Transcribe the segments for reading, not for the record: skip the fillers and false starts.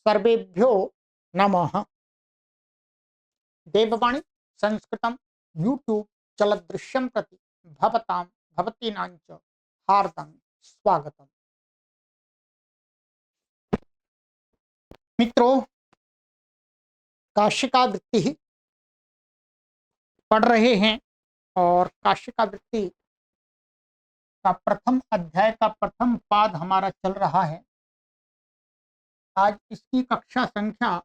सर्वेभ्यो नमः। देववाणी संस्कृतं यूट्यूब चलदृश्यं प्रति भवतां भवतीनां च हार्दं स्वागतम्। मित्रों, काशिका वृत्ति पढ़ रहे हैं और काशिका वृत्ति का प्रथम अध्याय का प्रथम पाद हमारा चल रहा है। आज इसकी कक्षा संख्या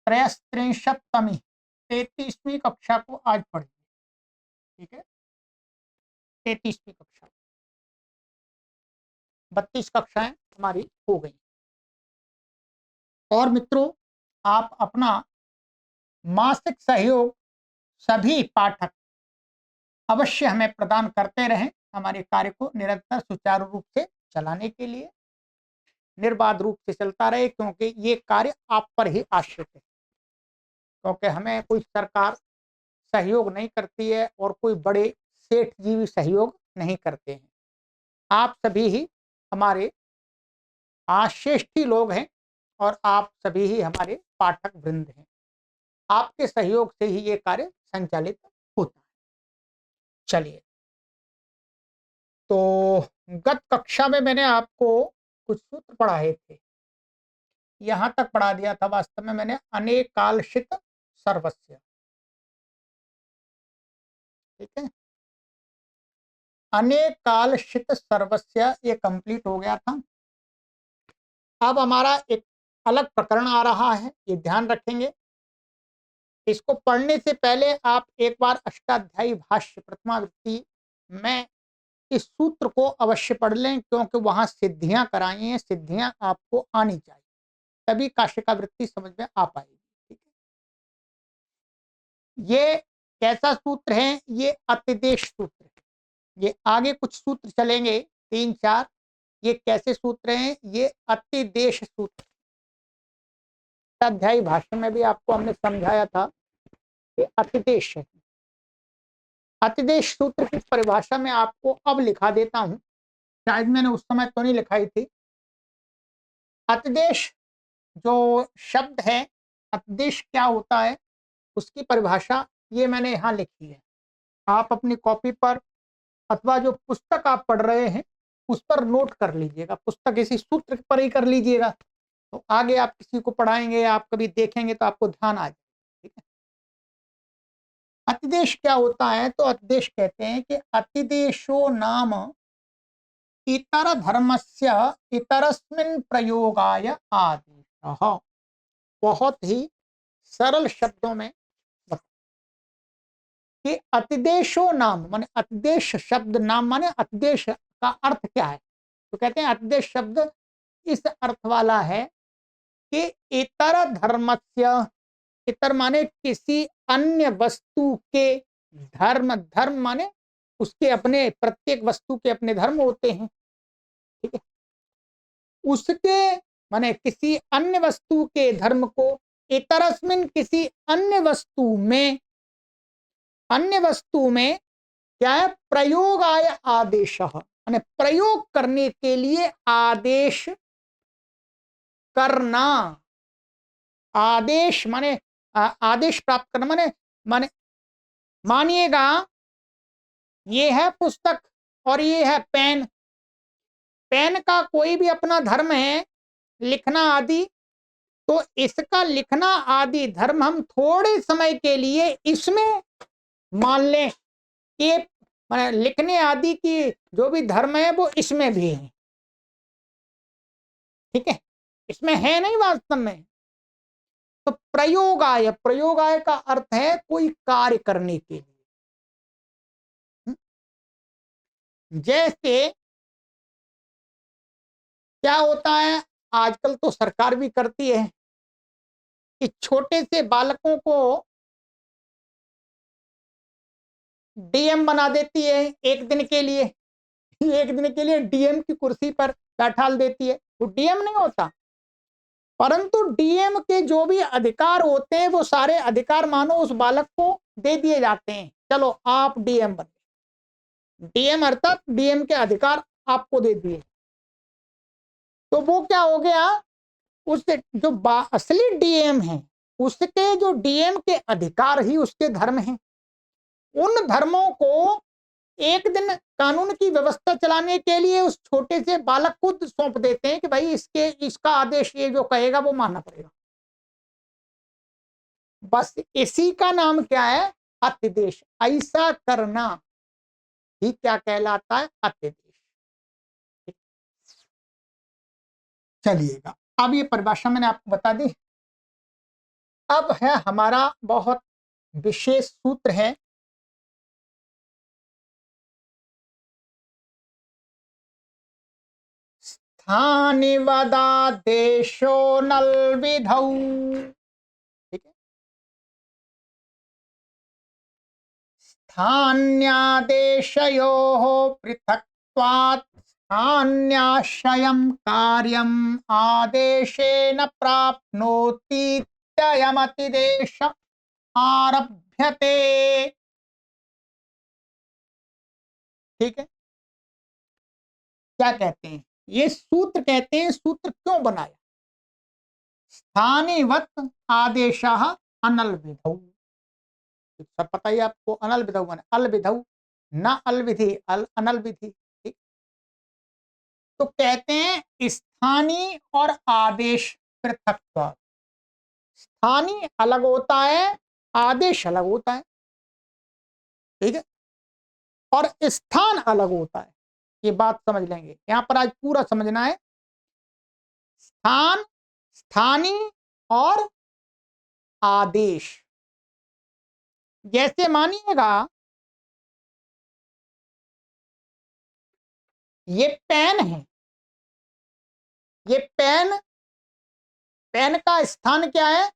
33वीं 33वीं कक्षा को आज पढ़ेंगे। ठीक है, 33वीं कक्षा, 32 कक्षाएं हमारी हो गई। और मित्रों, आप अपना मासिक सहयोग सभी पाठक अवश्य हमें प्रदान करते रहें, हमारे कार्य को निरंतर सुचारू रूप से चलाने के लिए, निर्बाध रूप से चलता रहे, क्योंकि ये कार्य आप पर ही आश्रित है। क्योंकि हमें कोई सरकार सहयोग नहीं करती है और कोई बड़े सेठ जी भी सहयोग नहीं करते हैं। आप सभी ही हमारे आश्रेष्ठी लोग हैं और आप सभी ही हमारे पाठक वृंद हैं। आपके सहयोग से ही ये कार्य संचालित होता है। चलिए, तो गत कक्षा में मैंने आपको कुछ सूत्र पढ़ाए थे, यहां तक पढ़ा दिया था। वास्तव में मैंने अनेकालशित सर्वस्य, ठीक है, अनेकालशित सर्वस्य ये कंप्लीट हो गया था। अब हमारा एक अलग प्रकरण आ रहा है, ये ध्यान रखेंगे। इसको पढ़ने से पहले आप एक बार अष्टाध्यायी भाष्य प्रथमावृत्ति में इस सूत्र को अवश्य पढ़ लें, क्योंकि वहां सिद्धियां कराई हैं। सिद्धियां आपको आनी चाहिए, तभी काशिका वृत्ति समझ में आ पाएगी। ठीक है, ये कैसा सूत्र है? ये अतिदेश सूत्र है। ये आगे कुछ सूत्र चलेंगे 3-4, ये कैसे सूत्र हैं? ये अतिदेश सूत्र। अध्यायी भाष्य में भी आपको हमने समझाया था कि अतिदेश है। अतिदेश सूत्र की परिभाषा में आपको अब लिखा देता हूं, शायद मैंने उस समय तो नहीं लिखाई थी। अतिदेश जो शब्द है, अतिदेश क्या होता है, उसकी परिभाषा ये मैंने यहाँ लिखी है। आप अपनी कॉपी पर अथवा जो पुस्तक आप पढ़ रहे हैं उस पर नोट कर लीजिएगा। पुस्तक इसी सूत्र पर ही कर लीजिएगा, तो आगे आप किसी को पढ़ाएंगे, आप कभी देखेंगे तो आपको ध्यान आ जाएगा। ठीक है, अतिदेश क्या होता है? तो अतिदेश कहते हैं कि अतिदेशो नाम इतर धर्मस्य इतरस्मिन् प्रयोगाय आदेशः। बहुत ही सरल शब्दों में कि अतिदेशो नाम माने अतिदेश शब्द, नाम माने अतिदेश का अर्थ क्या है? तो कहते हैं अतिदेश शब्द इस अर्थ वाला है कि इतर धर्मस्य, इतर माने किसी अन्य वस्तु के धर्म, धर्म माने उसके अपने, प्रत्येक वस्तु के अपने धर्म होते हैं। ठीक है, उसके माने किसी अन्य वस्तु के धर्म को, इतरस्मिन किसी अन्य वस्तु में, अन्य वस्तु में क्या है? प्रयोगाय आदेश, माने प्रयोग करने के लिए आदेश करना। आदेश माने आदेश प्राप्त करना, माने माने मानिएगा ये है पुस्तक और ये है पेन। पेन का कोई भी अपना धर्म है, लिखना आदि, तो इसका लिखना आदि धर्म हम थोड़े समय के लिए इसमें मान लें कि माने लिखने आदि की जो भी धर्म है वो इसमें भी है। ठीक है, इसमें है नहीं वास्तव में। तो प्रयोगाय, प्रयोगाय का अर्थ है कोई कार्य करने के लिए। जैसे क्या होता है, आजकल तो सरकार भी करती है कि छोटे से बालकों को डीएम बना देती है एक दिन के लिए। एक दिन के लिए डीएम की कुर्सी पर बैठाल देती है। वो डीएम नहीं होता, परंतु डीएम के जो भी अधिकार होते हैं वो सारे अधिकार मानो उस बालक को दे दिए जाते हैं। चलो आप डीएम बने, डीएम अर्थात डीएम के अधिकार आपको दे दिए। तो वो क्या हो गया उस जो असली डीएम है उसके जो डीएम के अधिकार ही उसके धर्म हैं। उन धर्मों को एक दिन कानून की व्यवस्था चलाने के लिए उस छोटे से बालक को सौंप देते हैं कि भाई इसका आदेश ये जो कहेगा वो मानना पड़ेगा। बस इसी का नाम क्या है? अत्यदेश। ऐसा करना ही क्या कहलाता है? अत्यदेश। चलिएगा, अब ये परिभाषा मैंने आपको बता दी। अब है हमारा बहुत विशेष सूत्र है, स्थानिवदादेशो नल विधौ। ठीक है, स्थान्यादेशयोः पृथक्त्वात् स्थान्याश्रयं कार्यम् आदेशेन प्राप्नोति इत्ययमतिदेश आरभ्यते। ठीक है, क्या कहते हैं? ये सूत्र कहते हैं। सूत्र क्यों बनाया? स्थानिवत् आदेशः अनल विधौ। सब पता ही आपको। अनल विधौ माने अल विधौ, न अल विधि, अनल विधि। ठीक, तो कहते हैं स्थानीय और आदेश पृथक। स्थानीय अलग होता है, आदेश अलग होता है। ठीक है, और स्थान अलग होता है। ये बात समझ लेंगे, यहां पर आज पूरा समझना है। स्थान, स्थानीय और आदेश। जैसे मानिएगा ये पेन है, ये पेन, पेन का स्थान क्या है?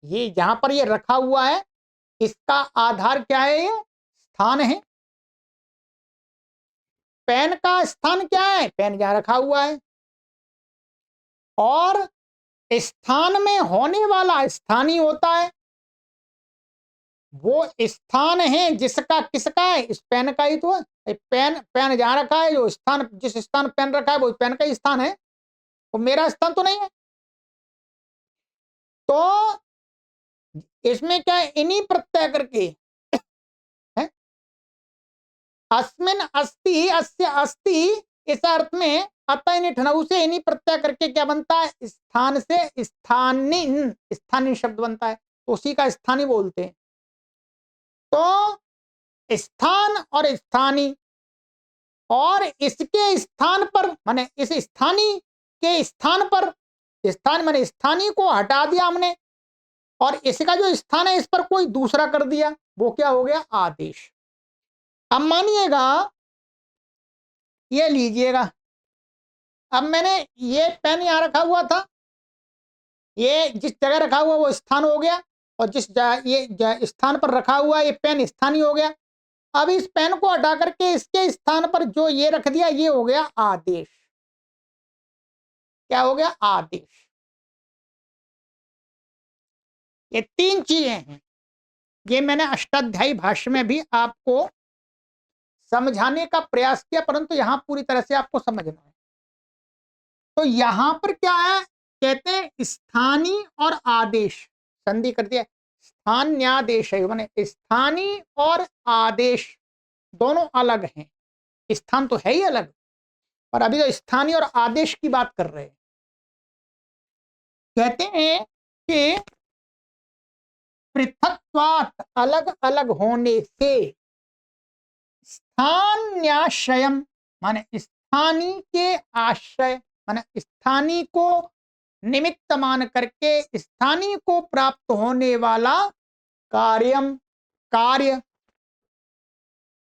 ये जहां पर ये रखा हुआ है इसका आधार क्या है? ये स्थान है। पेन का स्थान क्या है? पेन जहां रखा हुआ है। और स्थान में होने वाला स्थानीय होता है। वो स्थान है जिसका, किसका है? इस पेन का ही तो है। पेन, पेन जहां रखा है, जो स्थान, जिस स्थान पेन रखा है वो पेन का ही स्थान है, वो मेरा स्थान तो नहीं है। तो इसमें क्या है? इन्हीं प्रत्यय करके है, अस्मिन अस्ति, अस्य अस्ति, इस अर्थ में अतः निठनऊ से इन्हीं प्रत्यय करके क्या बनता है? स्थान से स्थानीय, स्थानीय शब्द बनता है, तो उसी का स्थानीय बोलते हैं। तो स्थान और स्थानीय, और इसके स्थान पर माने इस स्थानीय के स्थान पर, स्थान माने स्थानीय को हटा दिया हमने, और इसका जो स्थान है इस पर कोई दूसरा कर दिया, वो क्या हो गया? आदेश। अब मानिएगा, ये लीजिएगा, अब मैंने ये पेन यहां रखा हुआ था, ये जिस जगह रखा हुआ वो स्थान हो गया, और ये स्थान पर रखा हुआ ये पेन स्थानीय हो गया। अब इस पेन को हटा करके इसके स्थान पर जो ये रख दिया, ये हो गया आदेश। क्या हो गया? आदेश। ये तीन चीजें हैं। ये मैंने अष्टाध्यायी भाष्य में भी आपको समझाने का प्रयास किया, परंतु यहां पूरी तरह से आपको समझना है। तो यहां पर क्या है? कहते हैं स्थानीय और आदेश, संधि कर दिया। स्थान्यादेश है, माने स्थानीय और आदेश दोनों अलग हैं। स्थान तो है ही अलग, पर अभी तो स्थानीय और आदेश की बात कर रहे हैं। कहते हैं कि पृथक्त्वात्, अलग अलग होने से, स्थान्याश्रयम माने स्थानीय के आश्रय, माने स्थानीय को निमित्त मान करके स्थानीय को प्राप्त होने वाला कार्यम, कार्य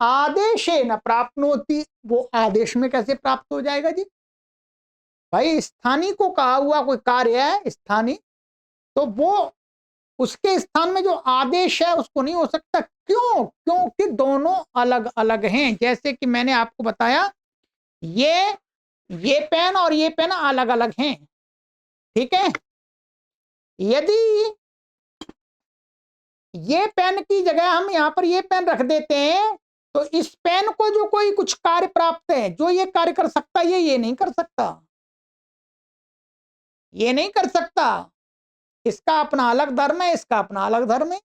आदेशे न प्राप्नोति, वो आदेश में कैसे प्राप्त हो जाएगा जी? भाई स्थानीय को कहा हुआ कोई कार्य है स्थानीय, तो वो उसके स्थान में जो आदेश है उसको नहीं हो सकता। क्यों? क्योंकि दोनों अलग अलग हैं। जैसे कि मैंने आपको बताया, ये पेन और ये पेन अलग अलग हैं। ठीक है, यदि ये पेन की जगह हम यहां पर ये पेन रख देते हैं, तो इस पेन को जो कोई कुछ कार्य प्राप्त है, जो ये कार्य कर सकता है, ये नहीं कर सकता। ये नहीं कर सकता। इसका अपना अलग धर्म है, इसका अपना अलग धर्म है।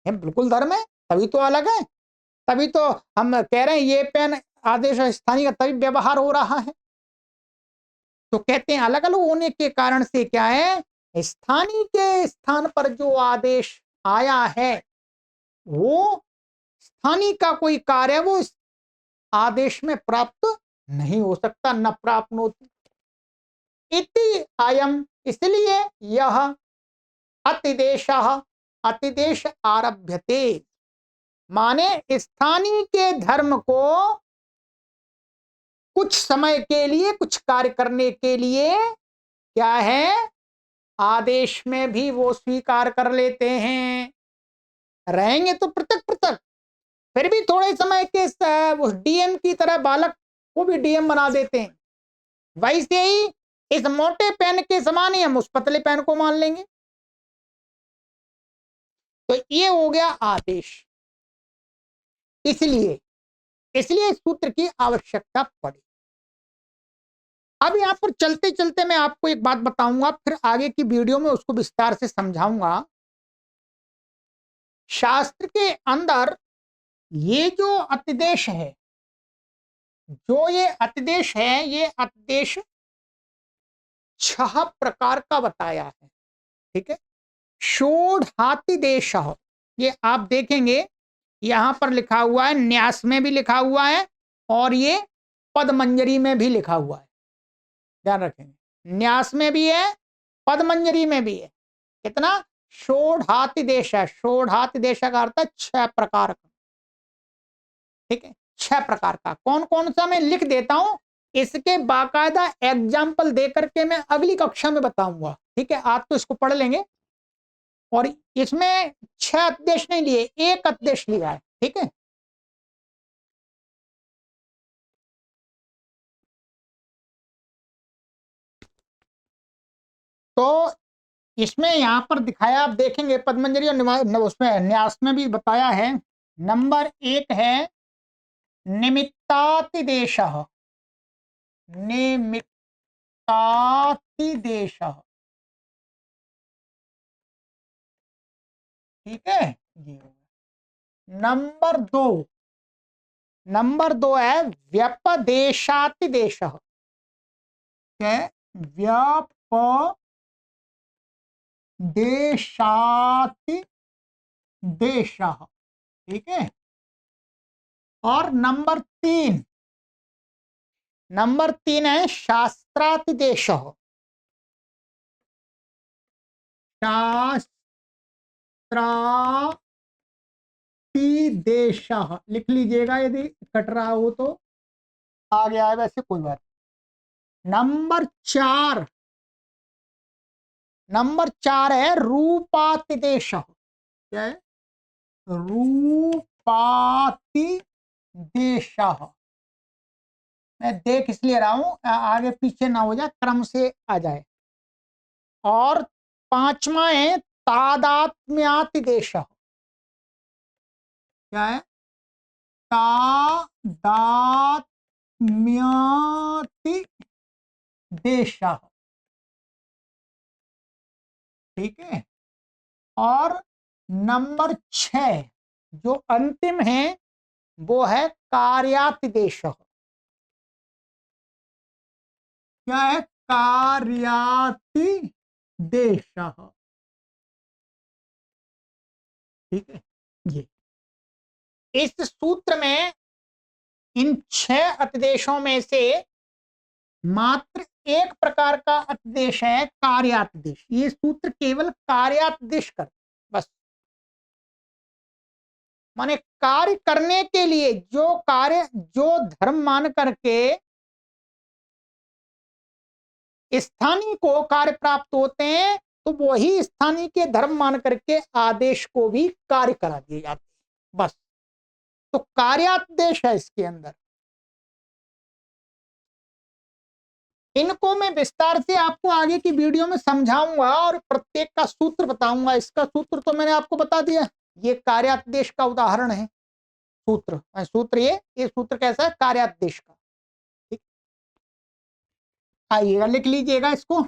बिल्कुल धर्म है, तभी तो अलग है। तभी तो हम कह रहे हैं ये पेन आदेश और स्थानीय का तभी व्यवहार हो रहा है। तो कहते हैं अलग अलग होने के कारण से क्या है, स्थानीय के स्थान पर जो आदेश आया है वो स्थानीय का कोई कार्य वो इस आदेश में प्राप्त नहीं हो सकता, न प्राप्त होती। इति अयम, इसलिए यह अतिदेश अतिदेश आरभ्यते, माने स्थानीय के धर्म को कुछ समय के लिए कुछ कार्य करने के लिए क्या है, आदेश में भी वो स्वीकार कर लेते हैं। रहेंगे तो पृथक पृथक, फिर भी थोड़े समय के उस डीएम की तरह बालक को भी डीएम बना देते हैं। वैसे ही इस मोटे पेन के समान ही हम उस पतले पेन को मान लेंगे। तो ये हो गया आदेश। इसलिए इसलिए इस सूत्र की आवश्यकता पड़ी। अब यहां पर चलते चलते मैं आपको एक बात बताऊंगा, फिर आगे की वीडियो में उसको विस्तार से समझाऊंगा। शास्त्र के अंदर ये जो अतिदेश है, जो ये अतिदेश है, ये अतिदेश 6 प्रकार का बताया है। ठीक है, षोडहातिदेश, ये आप देखेंगे यहां पर लिखा हुआ है, न्यास में भी लिखा हुआ है और ये पदमंजरी में भी लिखा हुआ है। ध्यान रखेंगे, न्यास में भी है, पदमंजरी में भी है। कितना? षोडहातिदेश है। षोडहातिदेश का अर्थ है 6 प्रकार का। ठीक है, 6 प्रकार का। कौन कौन सा मैं लिख देता हूं, इसके बाकायदा एग्जाम्पल दे करके मैं अगली कक्षा में बताऊंगा। ठीक है, आज तो इसको पढ़ लेंगे। और इसमें 6 अध्यादेश नहीं लिए, एक अध्यादेश लिया है। ठीक है, तो इसमें यहां पर दिखाया, आप देखेंगे पद्मंजरी और उसमें न्यास में भी बताया है। नंबर 1 है निमित्तातिदेश। निमित्तातिदेश, ठीक है जी। नंबर 2 है व्यपदेशातिदेश। व्यपदेशातिदेश, ठीक है। और नंबर 3 है शास्त्रातिदेश। शास्त्रातिदेश, लिख लीजिएगा यदि कट रहा हो तो, आ गया है वैसे कोई बात। नंबर 4 है रूपातिदेश। क्या है? रूपातिदेश। मैं देख इसलिए रहा हूं आगे पीछे ना हो जाए, क्रम से आ जाए। और 5वां है तादात्म्यातिदेश। क्या है? तादात्म्यातिदेश, ठीक है। और नंबर 6 जो अंतिम है वो है कार्यातिदेश। क्या है? कार्यातिदेश, ठीक है। ये इस सूत्र में इन 6 अतिदेशों में से मात्र एक प्रकार का अतिदेश है कार्यातिदेश। ये सूत्र केवल कार्यातिदेश कर, बस। माने कार्य करने के लिए जो कार्य, जो धर्म मान करके स्थानीय को कार्य प्राप्त होते हैं, तो वही स्थानीय के धर्म मान करके आदेश को भी कार्य करा दिए जाते हैं, बस। तो कार्यादेश है इसके अंदर। इनको मैं विस्तार से आपको आगे की वीडियो में समझाऊंगा और प्रत्येक का सूत्र बताऊंगा। इसका सूत्र तो मैंने आपको बता दिया, ये कार्यादेश का उदाहरण है। सूत्र ये सूत्र कैसा है? कार्यादेश का। ठीक, आइएगा, लिख लीजिएगा इसको,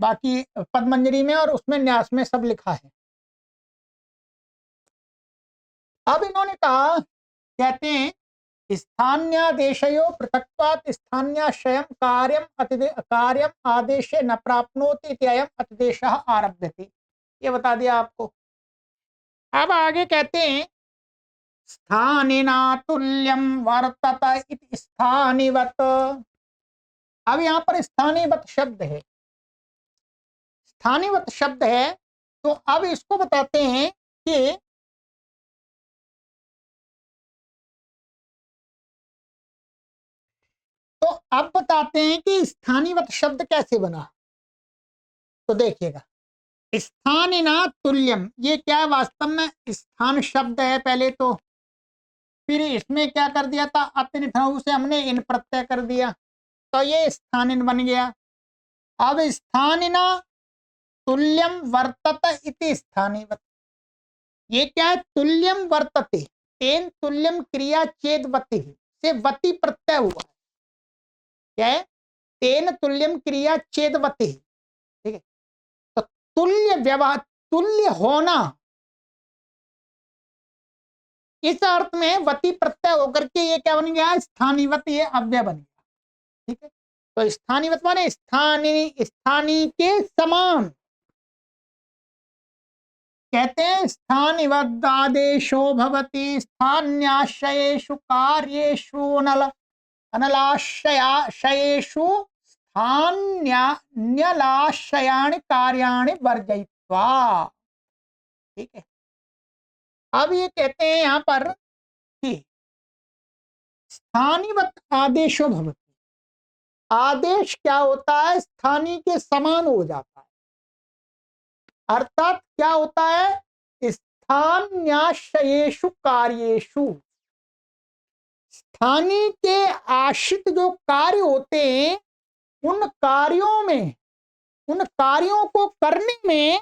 बाकी पदमंजरी में और उसमें न्यास में सब लिखा है। अब इन्होंने कहा, कहते हैं स्थान्यादेशयो पृथक्त्वात् स्थान्याश्रयं कार्यम आदेशे न प्राप्नोति इत्ययम् अतिदेशः आरभ्यते। ये बता दिया आपको। अब आगे कहते हैं स्थानिना तुल्यम वर्तत इति स्थानिवत्। अब यहाँ पर स्थानिवत् शब्द है, स्थानिवत् शब्द है, तो अब इसको बताते हैं कि तो अब बताते हैं कि स्थानिवत् शब्द कैसे बना। तो देखिएगा, स्थानिना तुल्यम, ये क्या है, वास्तव में स्थान शब्द है पहले तो, फिर इसमें क्या कर दिया था, अतिनिथौ से हमने इन प्रत्यय कर दिया, तो ये स्थानिन बन गया। अब स्थानिना तुल्यम वर्तत इति स्थानिवत्, ये क्या है, तुल्यम वर्तते, तेन तुल्यम क्रिया चेदवति से वति प्रत्यय हुआ, क्या है, तेन तुल्यम क्रिया चेदवति, ठीक है। तो तुल्य व्यवहार, तुल्य होना, इस अर्थ में वति प्रत्यय होकर के ये क्या बन गया, स्थानीवत, ये अव्यय बन गया, ठीक है। तो स्थानीवत माने स्थानी, स्थानी के समान, कहते हैं स्थानिवदादेशो भवति स्थान्याश्रयेषु कार्येषु अनलाश्रयेषु स्थान्यलाश्रयाणि कार्याणि वर्जयित्वा, ठीक है। अब ये कहते हैं यहां पर कि स्थानीवत आदेशो भवति, आदेश क्या होता है, स्थानीय के समान हो जाता है, अर्थात क्या होता है, स्थान्याश्रयेषु कार्येषु, स्थानीय के आश्रित जो कार्य होते हैं, उन कार्यों में, उन कार्यों को करने में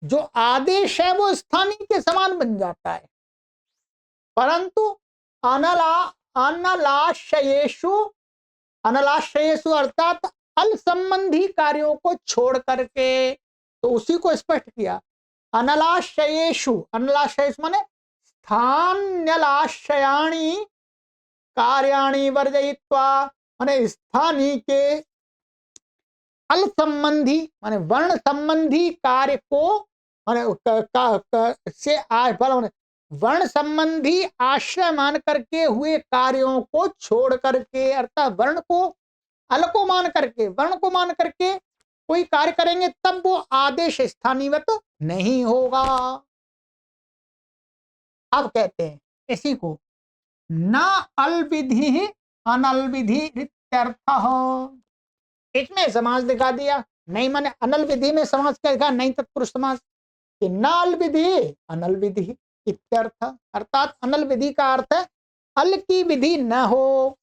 जो आदेश है वो स्थानीय के समान बन जाता है, परंतु अनलाश्रयेषु, अनलाश्रयेषु अर्थात अल संबंधी कार्यों को छोड़ करके, तो उसी को स्पष्ट किया, अनलाश्रयेषु, अनलाश्रयेषु माने स्थान्यलाश्रयाणि कार्याणि वर्जयित्वा, माने स्थानीय के अल संबंधी माने वर्ण संबंधी कार्य को, माने से वर्ण संबंधी आश्रय मान करके हुए कार्यों को छोड़ करके, अर्थात वर्ण को, अल को मान करके, वर्ण को मान करके कोई कार्य करेंगे तब वो आदेश स्थानीवत नहीं होगा। अब कहते हैं इसी को न अल विधि अनल विधि इत्यर्थः, इसमें समाज दिखा दिया, नहीं माने अनल विधि में समाज क्या दिखा, नहीं तत्पुरुष समाज, कि न अल विधि अनल विधि इत्यर्थ, अर्थात अनल विधि का अर्थ है अल की विधि न हो,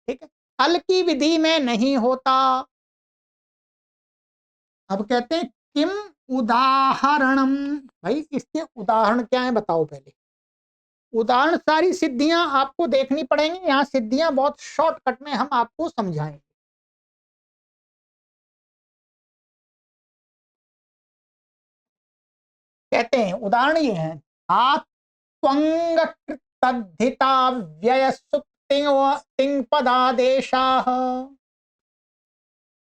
ठीक है, अल की विधि में नहीं होता। अब कहते हैं किम उदाहरणम, भाई इसके उदाहरण क्या है बताओ पहले, उदाहरण सारी सिद्धियां आपको देखनी पड़ेंगी, यहाँ सिद्धियां बहुत शॉर्टकट में हम आपको समझाएंगे। कहते हैं उदाहरण ये है, आत्वंगकृतद्धिता व्यय तिंग पदादेशाः,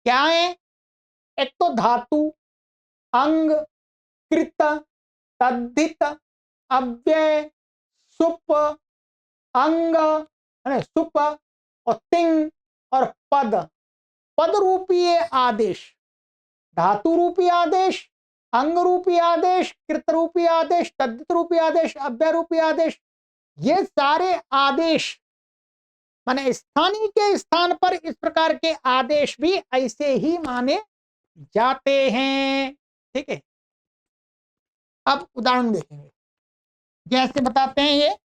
क्या है, एक तो धातु, अंग, कृत, तद्धित, अव्यय, सुप, अंग, सुप और तिंग और पद, पद रूपी आदेश, धातु रूपी आदेश, अंग रूपी आदेश, कृत रूपी आदेश, तद्धित रूपी आदेश, अव्यय रूपी आदेश, ये सारे आदेश माने स्थानीय के स्थान पर इस प्रकार के आदेश भी ऐसे ही माने जाते हैं, ठीक है। अब उदाहरण देखेंगे, जैसे बताते हैं ये,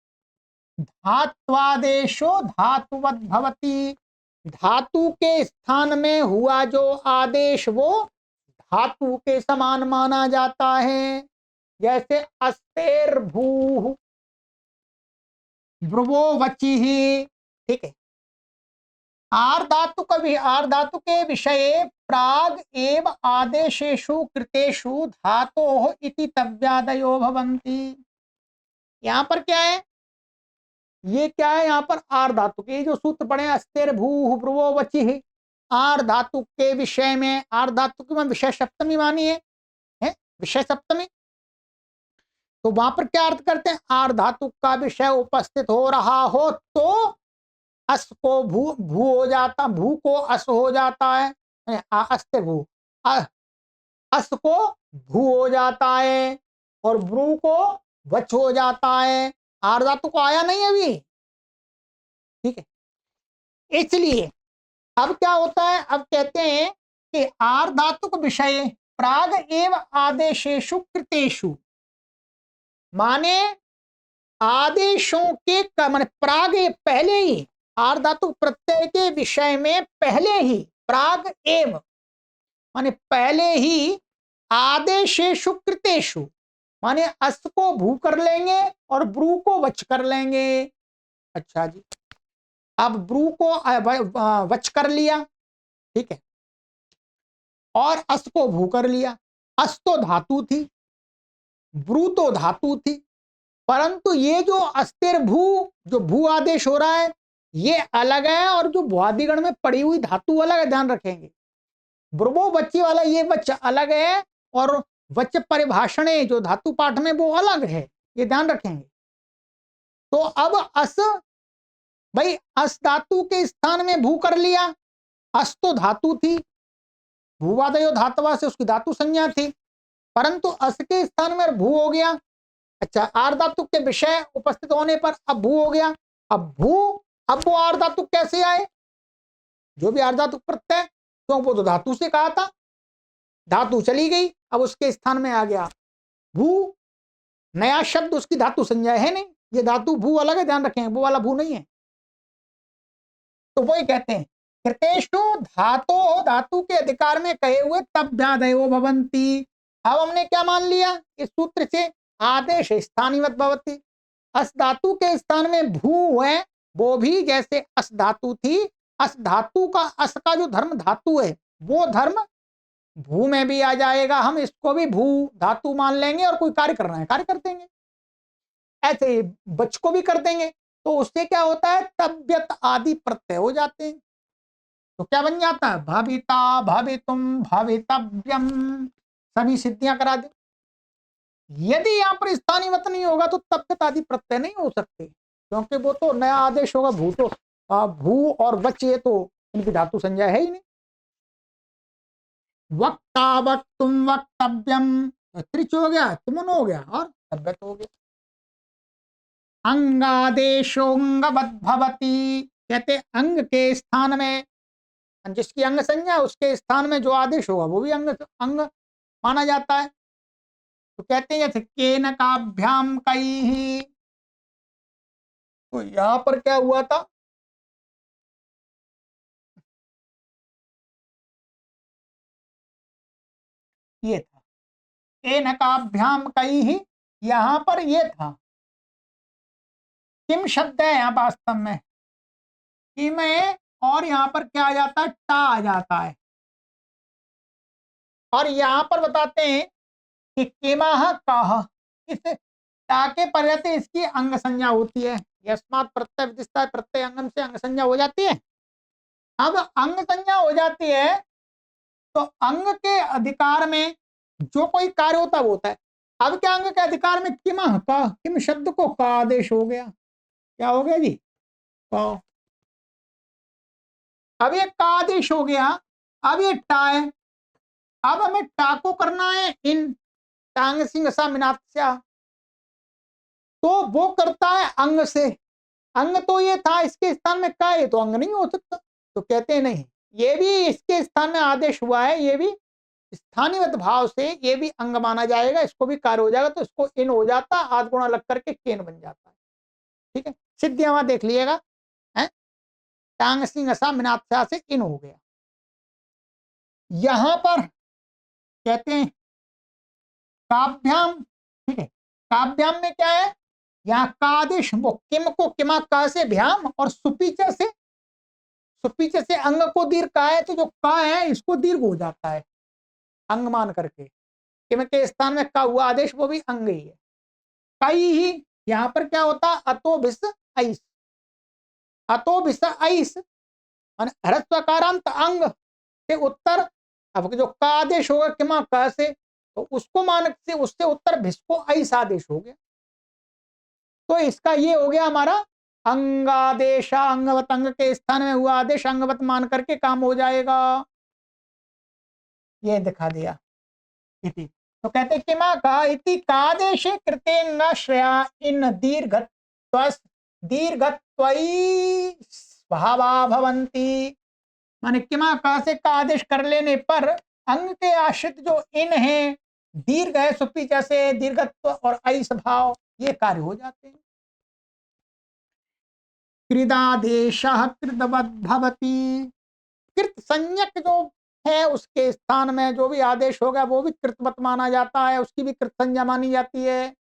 धात्वादेशो धातुवत भवति, धातु के स्थान में हुआ जो आदेश वो धातु के समान माना जाता है, जैसे अस्तेर भू ब्रुवो वची, ठीक है। आर धातु का भी आर धातु के विषय प्राग एव आदेशेषु कृतेषु धातोः इति तव्यादयो भवन्ति। यहाँ पर क्या है, ये क्या है, यहाँ पर आर धातु के जो सूत्र पढ़े अस्तिर भू ब्रुवो वचि, आर धातु के विषय में, आर धातु की विषय सप्तमी मानी है विषय सप्तमी। तो वहां पर क्या अर्थ करते हैं, आर धातु का विषय उपस्थित हो रहा हो तो अस को भू भू हो जाता, भू को अस हो जाता है, अस्तिर भू, अस को भू हो जाता है और ब्रू को वच हो जाता है। आर धातु को आया नहीं अभी, ठीक है। इसलिए अब क्या होता है, अब कहते हैं कि आर धातु का विषय प्राग एव आदेशेषु कृतेषु, माने आदेशों के माने प्राग पहले ही, आर धातु प्रत्यय के विषय में पहले ही, प्राग एव माने पहले ही, आदेशेषु कृतेषु माने अस को भू कर लेंगे और ब्रू को वच कर लेंगे। अच्छा जी, अब ब्रू को वच कर लिया, ठीक है, और अस को भू कर लिया। अस तो धातु थी, ब्रू तो धातु थी, परंतु ये जो अस्तिर भू, जो भू आदेश हो रहा है ये अलग है और जो भुआदिगण में पड़ी हुई धातु अलग है, ध्यान रखेंगे। ब्रुवो बच्ची वाला ये वच अलग है और वच परिभाषणे जो धातु पाठ में वो अलग है, ये ध्यान रखेंगे। तो अब अस, भाई अस धातु के स्थान में भू कर लिया, अस तो धातु थी, भूवादयो धातवा से उसकी धातु संज्ञा थी, परंतु अस के स्थान में भू हो गया। अच्छा, आर धातु के विषय उपस्थित होने पर अब भू हो गया। अब भू, अब वो आर धातु कैसे आए, जो भी आर धातु प्रत्यय, तो वो तो धातु से कहा था, धातु चली गई, अब उसके स्थान में आ गया भू, नया शब्द, उसकी धातु संज्ञा है नहीं, ये धातु भू अलग है, ध्यान रखें, वो वाला भू नहीं है। तो वही कहते हैं कृतेषु धातो, धातु के अधिकार में कहे हुए तव्यादयो भवन्ति। अब हमने क्या मान लिया इस सूत्र से, आदेश स्थानीवत भवति, अस धातु के स्थान में भू है, वो भी जैसे अस धातु थी, अस धातु का, अस का जो धर्म धातु है वो धर्म भू में भी आ जाएगा, हम इसको भी भू धातु मान लेंगे और कोई कार्य करना है कार्य कर देंगे, ऐसे बच को भी कर देंगे। तो उससे क्या होता है, तव्यत आदि प्रत्यय हो जाते हैं। तो क्या बन जाता है, भविता भवितुम भवितव्यम, सभी सिद्धियां करा दे। यदि यहाँ पर स्थानीय मत नहीं होगा तो तव्यत आदि प्रत्यय नहीं हो सकते, क्योंकि वो तो नया आदेश होगा, भू तो भू और वच, ये तो इनकी धातु संज्ञा है ही नहीं। वक्ता वक्तुम वक्तव्यम, त्रिच हो गया, तुमन हो गया और तव्यत हो गया। अंगादेशोंगवद भवति, कहते अंग के स्थान में, जिसकी अंग संज्ञा उसके स्थान में जो आदेश होगा वो भी अंग अंग माना जाता है। तो कहते हैं जैसे केनकाभ्याम कैहि, तो यहां पर क्या हुआ था, ये था केनकाभ्याम कैहि, यहां पर ये था किम शब्द है यहाँ वास्तव में, कि में, और यहाँ पर क्या आ जाता है, टा आ जाता है। और यहाँ पर बताते हैं कि किमाह काह, इस टा के पर्यते इसकी अंग संज्ञा होती है, यस्मात् प्रत्यय विदिष्टा, प्रत्यय अंगम से अंग संज्ञा हो जाती है। अब अंग संज्ञा हो जाती है तो अंग के अधिकार में जो कोई कार्य होता है वो होता है। अब क्या अंग के अधिकार में किमाह का, किम शब्द को का आदेश हो गया, क्या हो गया जी, का। अब ये का आदेश हो गया, अब ये टा है, अब हमें टा को करना है इन टांग सिंह सा मिनात्स्या, तो वो करता है अंग से, अंग तो ये था, इसके स्थान में का, ये तो अंग नहीं हो सकता। तो कहते हैं नहीं, ये भी इसके स्थान में आदेश हुआ है, ये भी स्थानीय भाव से ये भी अंग माना जाएगा, इसको भी कार्य हो जाएगा, तो इसको इन हो जाता, आध गुणा लग करके केन बन जाता है। ठीक है, सिद्धियां वहां देख लिएगा, है टांग सिंह सा मिनात्स्या से इन हो गया। यहां पर कहते हैं काभ्याम, ठीक है, काभ्याम में क्या है, यहाँ कादिश, वो किम को किमा का से भ्याम और सुपीचा से तो पीछे से अंग को दीर्घ कहा है, तो जो का है इसको दीर्घ हो जाता है अंग मान करके, कि के स्थान में का हुआ आदेश वो भी अंग ही है। कई ही यहाँ पर क्या होता, अतो भिस ऐस, अतो भिस ऐस माने ह्रस्वकारांत अंग से उत्तर, अब जो का आदेश होगा किमा क से, तो उसको मानक से उससे उत्तर भिस को ऐस आदेश हो गया। तो इसका ये हो गया हमारा अंगादेश, अंगवत अंग के स्थान में हुआ आदेश अंगवत मान करके काम हो जाएगा। ये दिखा दिया इति। तो कहते किमा का इति कादेश कृतेंगाश्रया इन दीर्घत्वई भावा भवंती, माने किमा का से का आदेश कर लेने पर अंग के आश्रित जो इन है दीर्घ है सुपी जैसे दीर्घत्व और ऐस भाव ये कार्य हो जाते हैं। कृदादेश कृतवत भवती, कृत संज्ञक जो है उसके स्थान में जो भी आदेश होगा वो भी कृतवत माना जाता है, उसकी भी कृत संज्ञा मानी जाती है।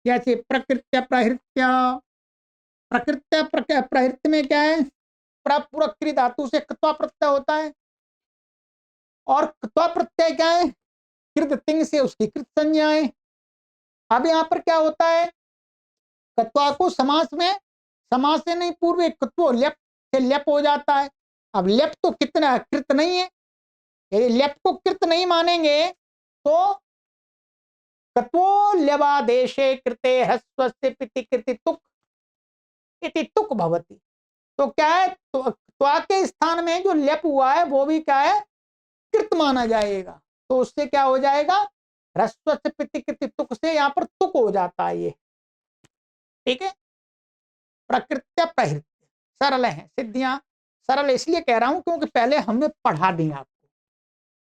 जैसे प्रकृत्य प्रहृत्य, प्रकृत्य प्रहृत्य में क्या है, पूरक क्री धातु से कृत्वा प्रत्यय होता है, और कृत्वा प्रत्यय क्या है, कृत तिंग से उसकी कृत संज्ञा है। अब यहाँ पर क्या होता है, कृत्वा को समास में, समास से नहीं पूर्व एक कृत्व लेप से लेप हो जाता है। अब लेप तो कितना कृत नहीं है, यदि लेप को कृत नहीं मानेंगे तो कत्वो ल्यवादेशे कृते ह्रस्वस्य पिति कृति तुक इति तुक भवति। तो क्या है, तो त्वा के स्थान में जो लेप हुआ है वो भी क्या है, कृत माना जाएगा, तो उससे क्या हो जाएगा, ह्रस्वस्य पिति कृति तुक से यहाँ पर तुक हो जाता है ये। ठीक है, प्रकृत्य प्रहृत्य सरल है, सिद्धियां सरल इसलिए कह रहा हूं क्योंकि पहले हमने पढ़ा दी आपको,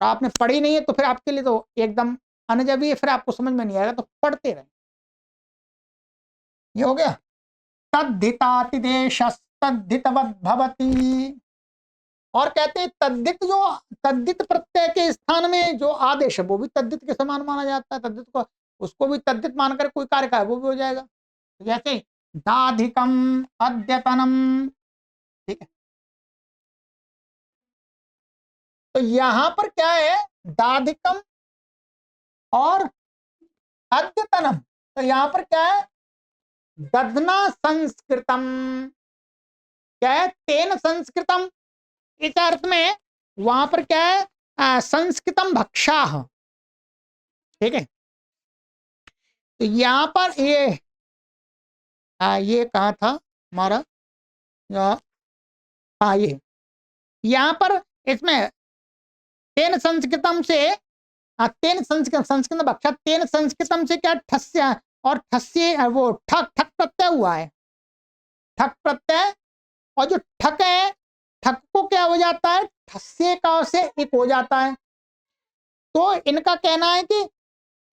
तो आपने पढ़ी नहीं है तो फिर आपके लिए तो एकदम अनजबी है, फिर आपको समझ में नहीं आएगा, तो पढ़ते रहे। ये हो गया तद्धितातिदेश तद्धितवत भवति। और कहते हैं तद्धित, जो तद्धित प्रत्यय के स्थान में जो आदेश है वो भी तद्धित के समान माना जाता है, तद्धित को उसको भी तद्धित मानकर कोई कार्य का है वो भी हो जाएगा। जैसे दाधिकम अद्यतनम, ठीक है, तो यहां पर क्या है, दाधिकम और अद्यतनम, तो यहां पर क्या है, दधना संस्कृतम, क्या है, तेन संस्कृतम, इस अर्थ में वहां पर क्या है, संस्कृतम भक्षा, ठीक है। तो यहां पर ये कहा था हमारा, हाँ ये यहां पर इसमें तेन संस्कृतम से, तेन संस्कृत संस्कृत भक्षा, तेन संस्कृतम से क्या ठस्य, और ठस्य वो ठक ठक प्रत्यय हुआ है, ठक प्रत्यय, और जो ठक है ठक को क्या हो जाता है, ठस्य का से एक हो जाता है। तो इनका कहना है कि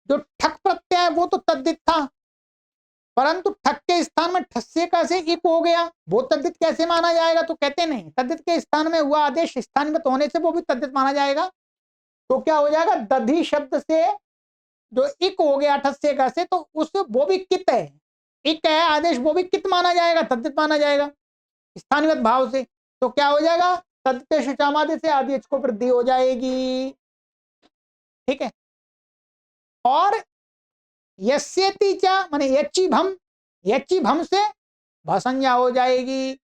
जो ठक प्रत्यय है वो तो तद्धित था, परंतु ठक के स्थान में ठस्य का से एक हो गया, वो तद्धित कैसे माना जाएगा, तो कहते नहीं, तद्धित के स्थान में हुआ आदेश स्थानित होने से वो भी तद्धित माना जाएगा। तो क्या हो जाएगा, दधि शब्द से जो इक हो गया ठस्य का से, तो उस वो भी कित है, इक है आदेश, वो भी कित माना जाएगा, तद्धित माना जाएगा स्थानित भाव से। तो क्या हो जाएगा, तद्धित चामादे से आदेश को वृद्धि हो जाएगी। ठीक है, और यस्यति च माने यच्ची भम, यच्ची भम से भसंज्ञा हो जाएगी,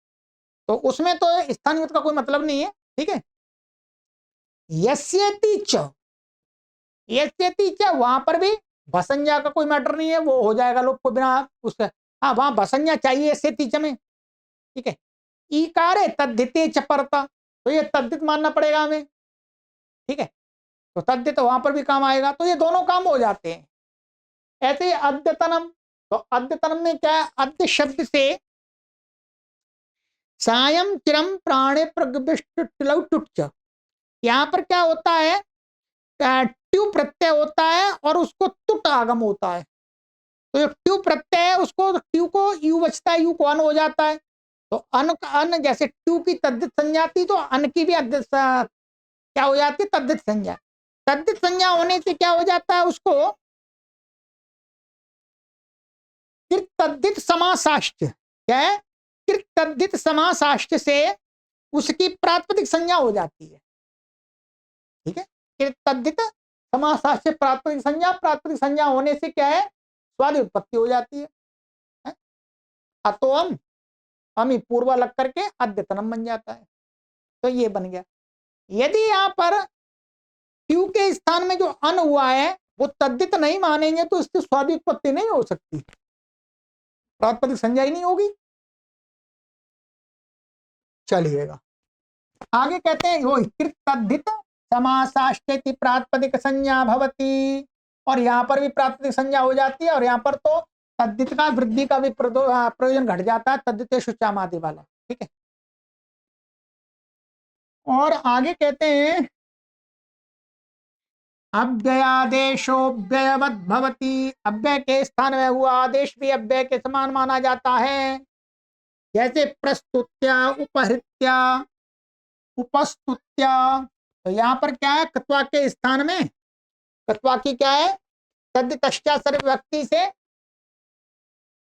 तो उसमें तो स्थानीय का कोई मतलब नहीं है। ठीक है, यस्यति च, यस्यति च वहां पर भी भसंज्ञा का कोई मैटर नहीं है, वो हो जाएगा लोग को बिना उसका, हाँ वहां भसंज्ञा चाहिए यस्यति च में। ठीक है, ईकार है तद्धिते च परता, तो ये तद्धित मानना पड़ेगा हमें। ठीक है, तो तद्धित वहां पर भी काम आएगा, तो ये दोनों काम हो जाते हैं। ऐसे ही अद्यतनम, तो अद्यतनम में क्या है, अद्य शब्द से सायं चिरम प्राणे प्रगविष्ट, यहाँ पर क्या होता है, ट्यू प्रत्यय होता है और उसको तुट आगम होता है, तो ट्यू प्रत्यय है उसको ट्यू को यू बचता है, यू को अन हो जाता है, तो अन का अन, जैसे ट्यू की तद्धित संज्ञा थी तो अन की भी क्या हो जाती है, तद्धित संज्ञा। तद्धित संज्ञा होने से क्या हो जाता है, उसको कृत तद्धित समासाष्ट, क्या है, कृत तद्धित समासाष्ट से उसकी प्रातिपदिक संज्ञा हो जाती है। ठीक है, तद्धित समास से प्रातिपदिक संज्ञा होने से क्या है, स्वादि उत्पत्ति हो जाती है? अतो अमी पूर्व लग करके अद्यतनम बन जाता है। तो ये बन गया। यदि यहाँ पर ट्यू के स्थान में जो अन हुआ है वो तद्धित नहीं मानेंगे तो इसकी स्वादि उत्पत्ति नहीं हो सकती, प्रातिपदिक संज्ञा ही नहीं होगी। चलिएगा आगे कहते हैं वो तद्धित समासाष्टेति प्रातिपदिक संज्ञा भवती, और यहाँ पर भी प्रातिपदिक संज्ञा हो जाती है, और यहाँ पर तो तद्धित का वृद्धि का भी प्रयोजन घट जाता है, तद्धितेषु चामादि वाला। ठीक है, और आगे कहते हैं अव्ययादेशोऽव्ययवद् भवति, अव्यय के स्थान में हुआ आदेश भी अव्यय के समान माना जाता है। जैसे प्रस्तुत्या, उपहृत्या, उपस्तुत्या। तो यहाँ पर क्या है, कत्वा के स्थान में कत्वा की क्या है, तद्धितश्चा सर्व व्यक्ति से,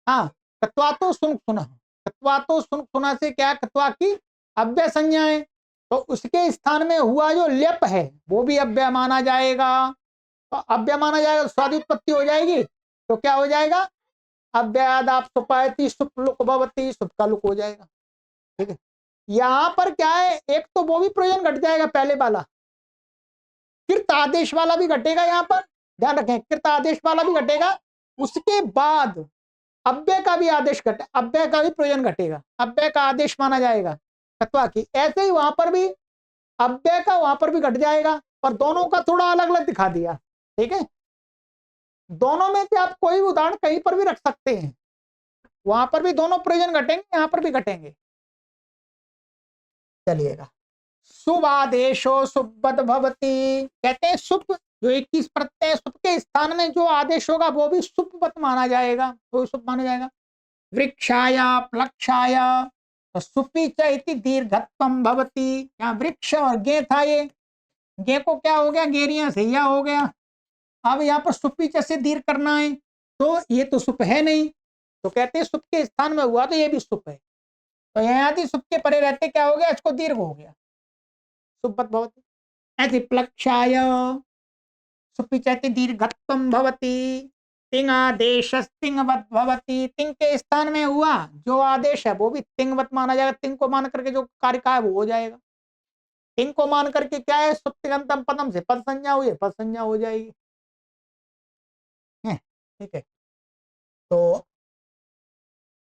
हाँ कत्वा तो सुन सुना, कत्वा तो सुन सुना से क्या है, कत्वा की अव्यय संज्ञा है, तो उसके स्थान में हुआ जो लेप है वो भी अव्यय माना जाएगा। तो अव्यय माना जाएगा, स्वादि उत्पत्ति हो जाएगी, तो क्या हो जाएगा, अव्ययादाप सुपायति सुप लुक भवति, सुप का लुक हो जाएगा। ठीक है, यहाँ पर क्या है, एक तो वो भी प्रयोजन घट जाएगा पहले वाला, कृत आदेश वाला भी घटेगा, यहाँ पर ध्यान रखें कृत आदेश वाला भी घटेगा, उसके बाद अव्यय का भी आदेश घटे, अव्यय का भी प्रयोजन घटेगा, अव्यय का आदेश माना जाएगा तत्वा की। ऐसे ही वहां पर भी अव्यय का वहां पर भी घट जाएगा, पर दोनों का थोड़ा अलग अलग दिखा दिया। ठीक है, दोनों में से आप कोई उदाहरण कहीं पर भी रख सकते हैं, वहां पर भी दोनों प्रयोजन घटेंगे, यहां पर भी घटेंगे। चलिएगा, शुभ आदेशो सुबद भवती, कहते हैं सुप जो 21 प्रत्यय सुप के स्थान में जो आदेश होगा वो भी सुपवत माना जाएगा, वो सुप माना जाएगा। वृक्षाया प्लक्षाया, तो सुपी चैति दीर्घत्वम भवती, यहाँ वृक्ष और गे था, ये गे को क्या हो गया, गेरिया सैया हो गया, अब यहाँ पर सुपी से दीर्घ करना है, तो ये तो सुप है नहीं, तो कहते हैं सुप के स्थान में हुआ तो ये भी सुप है, तो यहाँ सुप के परे रहते क्या हो गया, इसको दीर्घ हो गया, सुपवत भवती। ऐसे प्लक्षाय सुपी चैति दीर्घत्वम भवती, तिंग आदेश तिंगवत भवती, तिंग के स्थान में हुआ जो आदेश है वो भी तिंगवत माना जाएगा, तिंग को मान करके जो कार्य का है वो हो जाएगा। तिंग को मान करके क्या है, सुप्तिगंतम पदम से पद संज्ञा हुई है, पद संज्ञा हो जाएगी। ठीक है, तो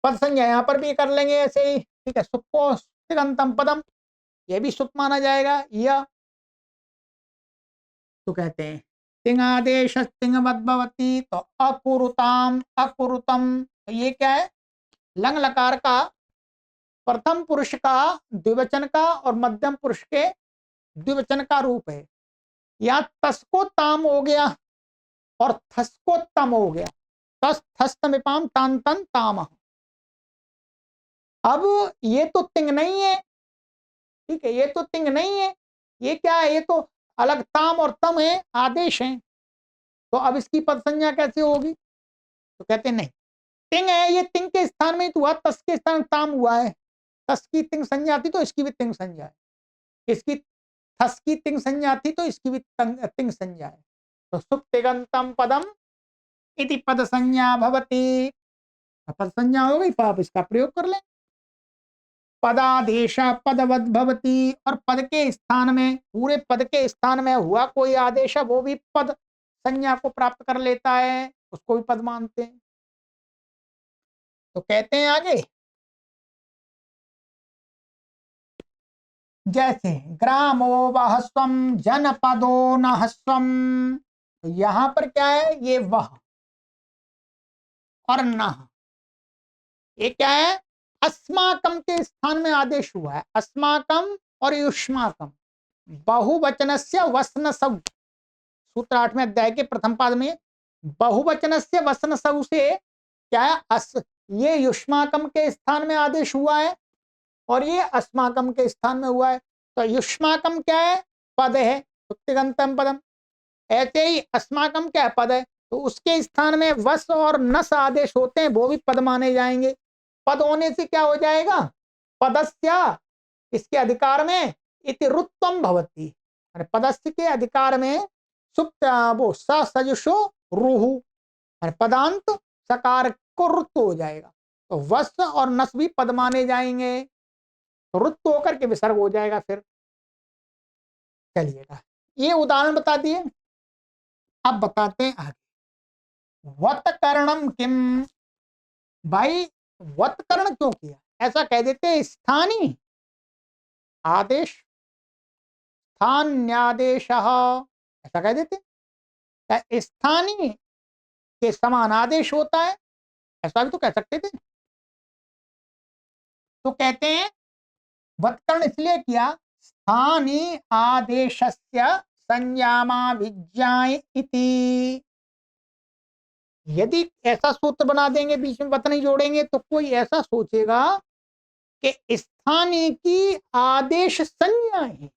पद संज्ञा यहाँ पर भी कर लेंगे ऐसे ही। ठीक है, सुपो सुप्तिगंतम पदम, ये भी सुप माना जाएगा। या तो कहते हैं तिंगादेश तिंगवत भवती, तो अकुरुताम अकुरुतम, तो ये क्या है, लंग लकार का प्रथम पुरुष का द्विवचन का और मध्यम पुरुष के द्विवचन का रूप है। या तस्को ताम हो गया और थस्को तम हो गया, तस थस्तमिपाम तान तन ताम। अब ये तो तिंग नहीं है, ठीक है, ये तो तिंग नहीं है, ये क्या है, ये तो अलग ताम और तम है, आदेश है, तो अब इसकी पद संज्ञा कैसे होगी, तो कहते हैं नहीं, तिंग है, ये तिंग के स्थान में तो हुआ, तस के स्थान ताम हुआ है, तस की तिंग संज्ञा थी तो इसकी भी तिंग संज्ञा है, इसकी थस की तिंग संज्ञा थी तो इसकी भी तिंग संज्ञा है, तो सुप्तिगंतम पदम इति पद संज्ञा भवती, पद संज्ञा हो गई तो आप इसका प्रयोग कर लें। पदादेश पदवद भवती, और पद के स्थान में, पूरे पद के स्थान में हुआ कोई आदेश वो भी पद संज्ञा को प्राप्त कर लेता है, उसको भी पद मानते हैं। तो कहते हैं आगे, जैसे ग्रामो वहस्वम जनपदो नहस्वम, तो यहां पर क्या है, ये वह और न, ये क्या है, अस्माकम के स्थान में आदेश हुआ है, अस्माकम और युष्माकम, बहुवचनस्य वसनसौ, सूत्र 8वें अध्याय के प्रथम पाद में बहुवचनस्य वसनसौ से क्या है, ये युष्माकम के स्थान में आदेश हुआ है और ये अस्माकम के स्थान में हुआ है, तो युष्माकम क्या है, पद है, सुप्तिगंतम पदम, ऐसे ही अस्माकम क्या है, पद है, तो उसके स्थान में वस और नस आदेश होते हैं, वो भी पद माने जाएंगे। पद होने से क्या हो जाएगा, पदस्या इसके अधिकार में इति रुत्वम भवति, पदस्य के अधिकार में सुप्त वो सजुषो रूहु, पदांत सकार को रुत्व हो जाएगा, तो वस् और नस भी पद माने जाएंगे, तो रुत्व होकर के विसर्ग हो जाएगा फिर। चलिएगा, ये उदाहरण बता दिए। अब बताते हैं आगे, वत्कर्णम किम। भाई वत्कर्ण क्यों किया, ऐसा कह देते हैं स्थानीय आदेश, स्थान्यादेश, ऐसा कह देते। क्या स्थानीय के समान आदेश होता है, ऐसा भी तो कह सकते थे। तो कहते हैं वत्कर्ण इसलिए किया, स्थानीय आदेशस्य संज्ञामा विज्ञाय इति। यदि ऐसा सूत्र बना देंगे, बीच में वत नहीं जोड़ेंगे, तो कोई ऐसा सोचेगा कि स्थानीय की आदेश संज्ञा है,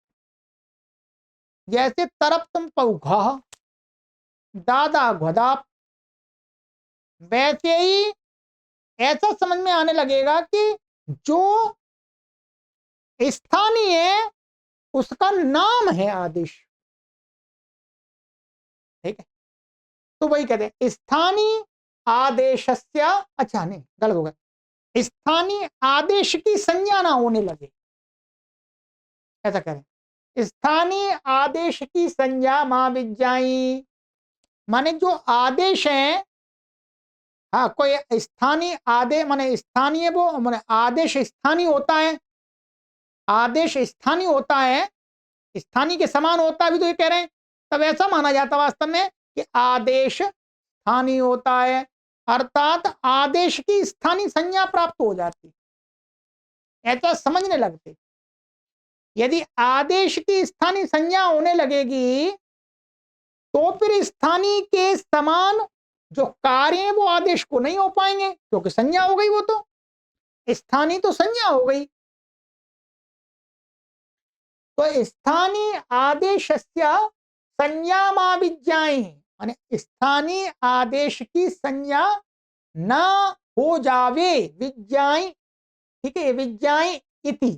जैसे तरप तुम पौघा, दादा घदाप, वैसे ही ऐसा समझ में आने लगेगा कि जो स्थानीय है उसका नाम है आदेश। ठीक है, तो वही कहते हैं स्थानीय आदेशस्य, अच्छा नहीं गलत हो गया, स्थानीय आदेश की संज्ञा ना होने लगे, ऐसा करें। स्थानीय आदेश की संज्ञा मां विज्ञाई, माने जो आदेश है, हाँ कोई स्थानीय आदेश माने स्थानीय, वो माने आदेश स्थानीय होता है, आदेश स्थानीय होता है, स्थानीय के समान होता है, भी तो ये कह रहे हैं, तब ऐसा माना जाता वास्तव में कि आदेश स्थानीय होता है, अर्थात आदेश की स्थानीय संज्ञा प्राप्त हो जाती, ऐसा समझने लगते। यदि आदेश की स्थानीय संज्ञा होने लगेगी तो फिर स्थानीय के समान जो कार्य है वो आदेश को नहीं हो पाएंगे, क्योंकि संज्ञा हो गई, वो तो स्थानीय तो संज्ञा हो गई। तो स्थानीय आदेशस्य संज्ञामाविज्ञाय, माने स्थानीय आदेश की संज्ञा न हो जावे, विज्ञाय, ठीक है, विज्ञाय इति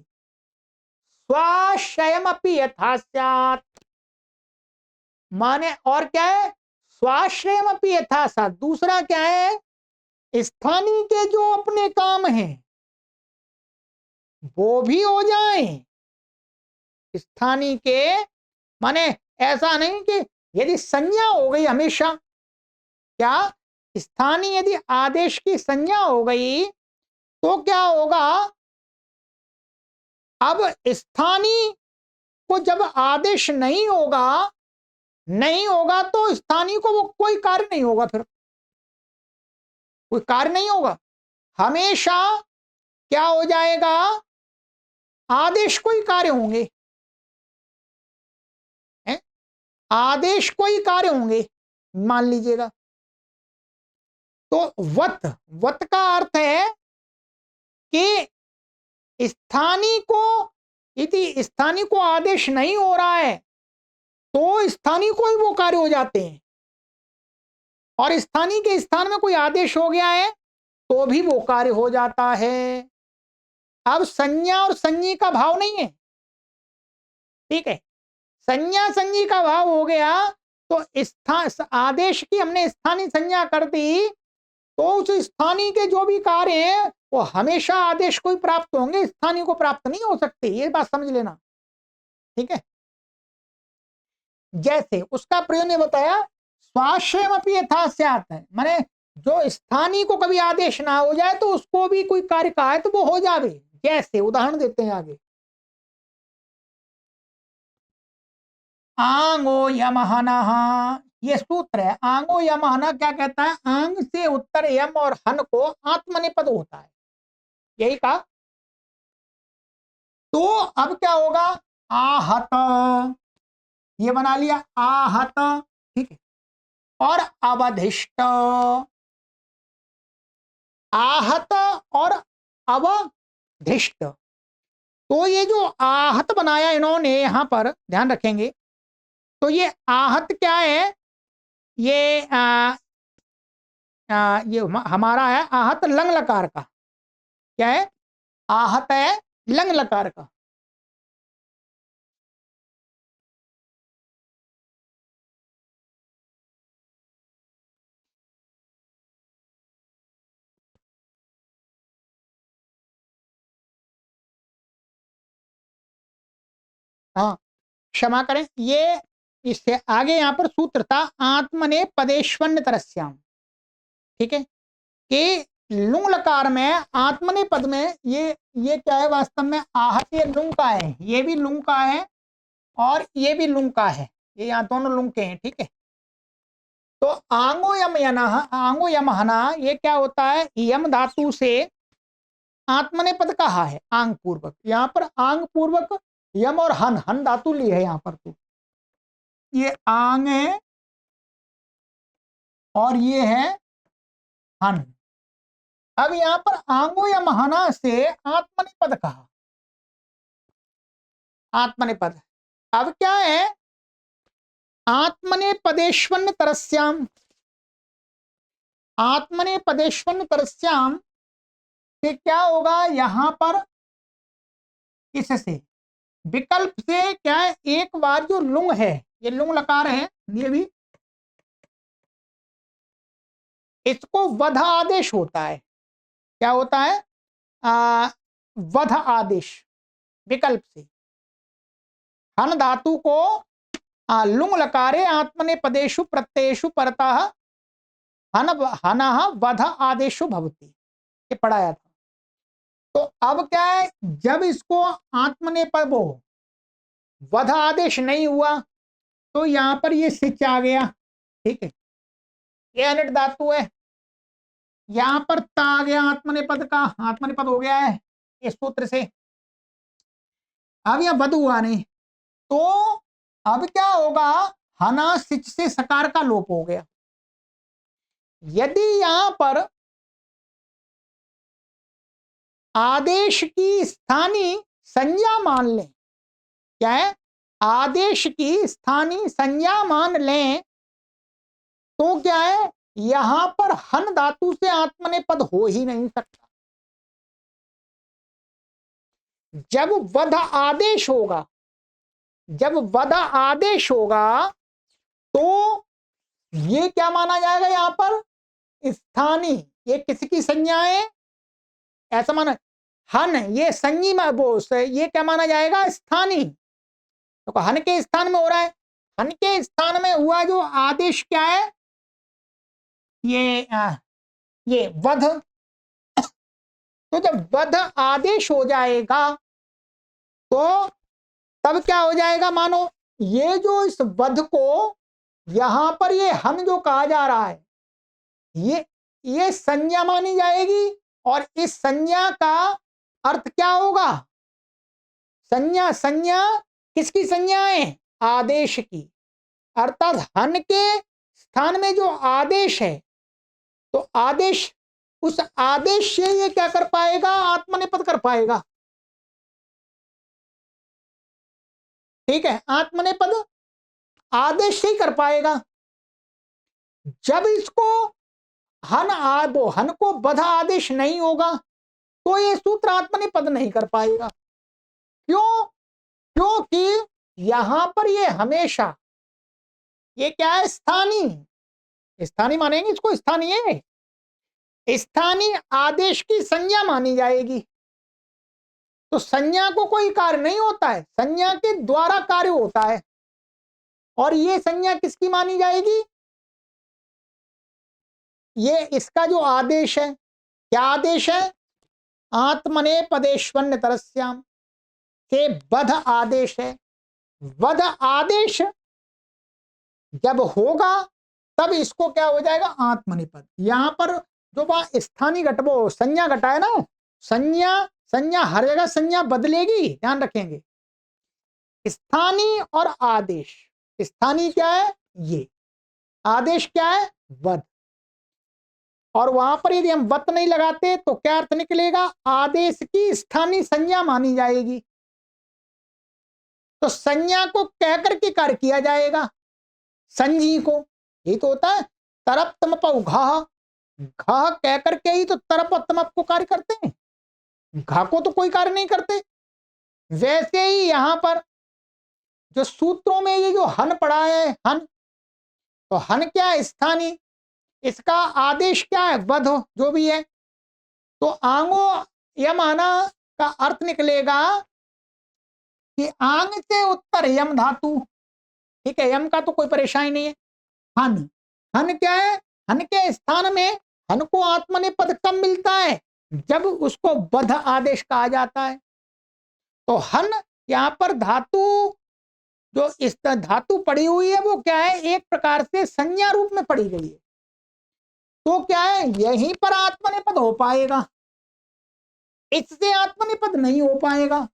स्वाश्रयमपि यथा स्यात्, माने और क्या है, स्वाश्रयमपि यथा स्यात्, दूसरा क्या है, स्थानीय के जो अपने काम हैं वो भी हो जाए स्थानीय के, माने ऐसा नहीं कि यदि संज्ञा हो गई हमेशा, क्या स्थानीय यदि आदेश की संज्ञा हो गई तो क्या होगा, अब स्थानीय को जब आदेश नहीं होगा, नहीं होगा तो स्थानीय को वो कोई कार्य नहीं होगा, फिर कोई कार्य नहीं होगा, हमेशा क्या हो जाएगा, आदेश कोई कार्य होंगे, आदेश कोई कार्य होंगे, मान लीजिएगा। तो वत, वत का अर्थ है कि स्थानीय को, यदि स्थानीय को आदेश नहीं हो रहा है तो स्थानीय को ही वो कार्य हो जाते हैं, और स्थानीय के स्थान में कोई आदेश हो गया है तो भी वो कार्य हो जाता है। अब संज्ञा और संज्ञी का भाव नहीं है, ठीक है, संज्ञा संज्ञी का भाव हो गया तो आदेश की हमने स्थानीय संज्ञा कर दी, तो उस स्थानीय के जो भी कार्य हैं वो हमेशा आदेश को ही प्राप्त होंगे, स्थानीय को प्राप्त नहीं हो सकते, ये बात समझ लेना, ठीक है। जैसे उसका प्रयोग ने बताया, स्वाश्रयमपि यथा स्यात्, माने जो स्थानीय को कभी आदेश ना हो जाए तो उसको भी कोई कार्य का है तो वो हो जावे। जैसे उदाहरण देते हैं आगे, आंगो यमहनः, ये सूत्र है, आंगो यमहनः क्या कहता है, आंग से उत्तर यम और हन को आत्मनेपद होता है, यही कहा। तो अब क्या होगा, आहत, ये बना लिया आहत, ठीक है, और अवधिष्ट, आहत और अवधिष्ट, तो ये जो आहत बनाया इन्होंने यहां पर ध्यान रखेंगे, तो ये आहत क्या है, ये ये हमारा है आहत लंग लकार का, क्या है, आहत है लंग लकार का, हाँ, क्षमा करें, ये इससे आगे यहाँ पर सूत्र था आत्मने पदेश्वन्य तरस्याम। ठीक है, कि लुंग लकार में आत्मने पद में ये क्या है वास्तव में आहत, ये लुंग का है, ये भी लुंग का है और ये भी लुंग का है, ये यहाँ दोनों लुंग के हैं। ठीक है, तो आंगो यम यना, आंगो यम हना, ये क्या होता है, यम धातु से आत्मने पद कहा है आंग पूर्वक। यहाँ पर आंग पूर्वक यम और हन, हन धातु ली है यहाँ पर, तो ये आंग है और ये है हन। अब यहाँ पर आंगो या महना से आत्मनिपद कहा, आत्मनिपद। अब क्या है, आत्मने पदेश्वन तरस्याम, आत्मने पदेश्वन तरस्याम से क्या होगा, यहां पर इससे विकल्प से क्या है, एक बार जो लुंग है, ये लुंग लकार है, ये भी इसको वध आदेश होता है। क्या होता है, वध आदेश विकल्प से। हन धातु को लुंग लकारे आत्मने पदेशु प्रत्ययेषु परतः हन हनः वध आदेशु भवति, ये पढ़ाया था। तो अब क्या है, जब इसको आत्मने पद वो वध आदेश नहीं हुआ तो यहां पर ये सिच आ गया। ठीक है, ये अनिट धातु है, यहां पर ता आ गया आत्मने पद का, आत्मने पद हो गया है इस सूत्र से। अब यह वध हुआ नहीं, तो अब क्या होगा, हना सिच से सकार का लोप हो गया। यदि यहां पर आदेश की स्थानीय संज्ञा मान लें, क्या है, आदेश की स्थानीय संज्ञा मान लें, तो क्या है, यहां पर हन धातु से आत्मने पद हो ही नहीं सकता। जब वध आदेश होगा, जब वध आदेश होगा तो ये क्या माना जाएगा, यहां पर स्थानीय, ये किसकी संज्ञा है, ऐसा माना, हन ये संज्ञी में वो ये क्या माना जाएगा, स्थानीय। तो हन के स्थान में हो रहा है, हन के स्थान में हुआ जो आदेश क्या है, ये वध। तो जब वध आदेश हो जाएगा तो तब क्या हो जाएगा, मानो ये जो इस वध को यहां पर ये हन जो कहा जा रहा है, ये संज्ञा मानी जाएगी। और इस संज्ञा का अर्थ क्या होगा, संज्ञा, संज्ञा किसकी संज्ञा है, आदेश की। अर्थात हन के स्थान में जो आदेश है, तो आदेश, उस आदेश से ये क्या कर पाएगा, आत्मनेपद कर पाएगा। ठीक है, आत्मनेपद आदेश से ही कर पाएगा। जब इसको हन को वध आदेश नहीं होगा तो ये सूत्र आत्मनेपद नहीं कर पाएगा। क्यों, क्योंकि यहां पर ये हमेशा ये क्या है, स्थानीय, स्थानीय मानेंगे इसको, स्थानीय, स्थानीय आदेश की संज्ञा मानी जाएगी। तो संज्ञा को कोई कार्य नहीं होता है, संज्ञा के द्वारा कार्य होता है। और ये संज्ञा किसकी मानी जाएगी, ये इसका जो आदेश है, क्या आदेश है, आत्मने पदेश्वन्य तरस्याम के वध आदेश है। वध आदेश जब होगा तब इसको क्या हो जाएगा, आत्मनिपद। यहां पर जो वहां स्थानीय घटबो संज्ञा घटा है ना, संज्ञा, संज्ञा हर जगह संज्ञा बदलेगी, ध्यान रखेंगे। स्थानीय और आदेश, स्थानीय क्या है, ये आदेश क्या है, वध। और वहां पर यदि हम वत नहीं लगाते तो क्या अर्थ निकलेगा, आदेश की स्थानीय संज्ञा मानी जाएगी। तो संज्ञा को कहकर के कार्य किया जाएगा, संजी को, यही तो होता है तरप तमप घा, घा कहकर के ही तो तरप और तमप को कार्य करते हैं, घा को तो कोई कार्य नहीं करते। वैसे ही यहां पर जो सूत्रों में ये जो हन पढ़ा है, हन, तो हन क्या है, स्थानीय, इसका आदेश क्या है, वध जो भी है। तो आंगो यमाना का अर्थ निकलेगा कि आंग से उत्तर यम धातु, ठीक है, यम का तो कोई परेशानी नहीं है। हन, हन क्या है? हन के स्थान में हन को आत्मनेपद कब मिलता है? जब उसको बध आदेश कहा जाता है। तो हन यहाँ पर धातु, जो इस धातु पड़ी हुई है वो क्या है? एक प्रकार से संज्ञा रूप में पड़ी गई है। तो क्या है, यहीं पर आत्मनेपद हो पाएगा, इससे आत्मनेपद नहीं हो पाएगा,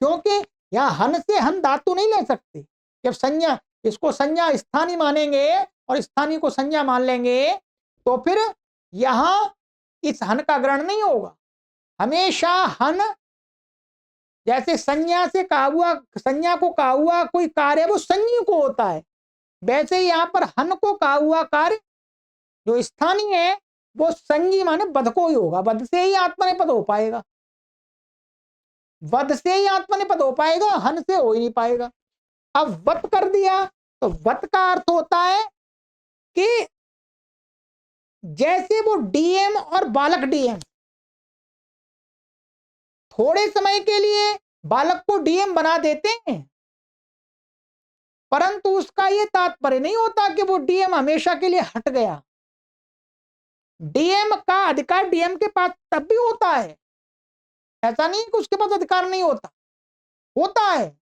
क्योंकि यहाँ हन से हम धातु नहीं ले सकते। जब संज्ञा, इसको संज्ञा स्थानीय मानेंगे और स्थानीय को संज्ञा मान लेंगे, तो फिर यहां इस हन का ग्रहण नहीं होगा। हमेशा हन, जैसे संज्ञा से कहा हुआ, संज्ञा को कहा हुआ कोई कार्य वो संज्ञ को होता है, वैसे ही यहाँ पर हन को कहा हुआ कार्य जो स्थानीय है वो संज्ञ माने बध को ही होगा। बध से ही आत्मनेपद हो पाएगा, वध से ही आत्मनेपद हो पाएगा, हन से हो ही नहीं पाएगा। अब वत कर दिया तो वत का अर्थ होता है कि जैसे वो डीएम और बालक डीएम, थोड़े समय के लिए बालक को डीएम बना देते हैं, परंतु उसका यह तात्पर्य नहीं होता कि वो डीएम हमेशा के लिए हट गया। डीएम का अधिकार डीएम के पास तब भी होता है, ऐसा नहीं कि उसके पास अधिकार नहीं होता, होता है।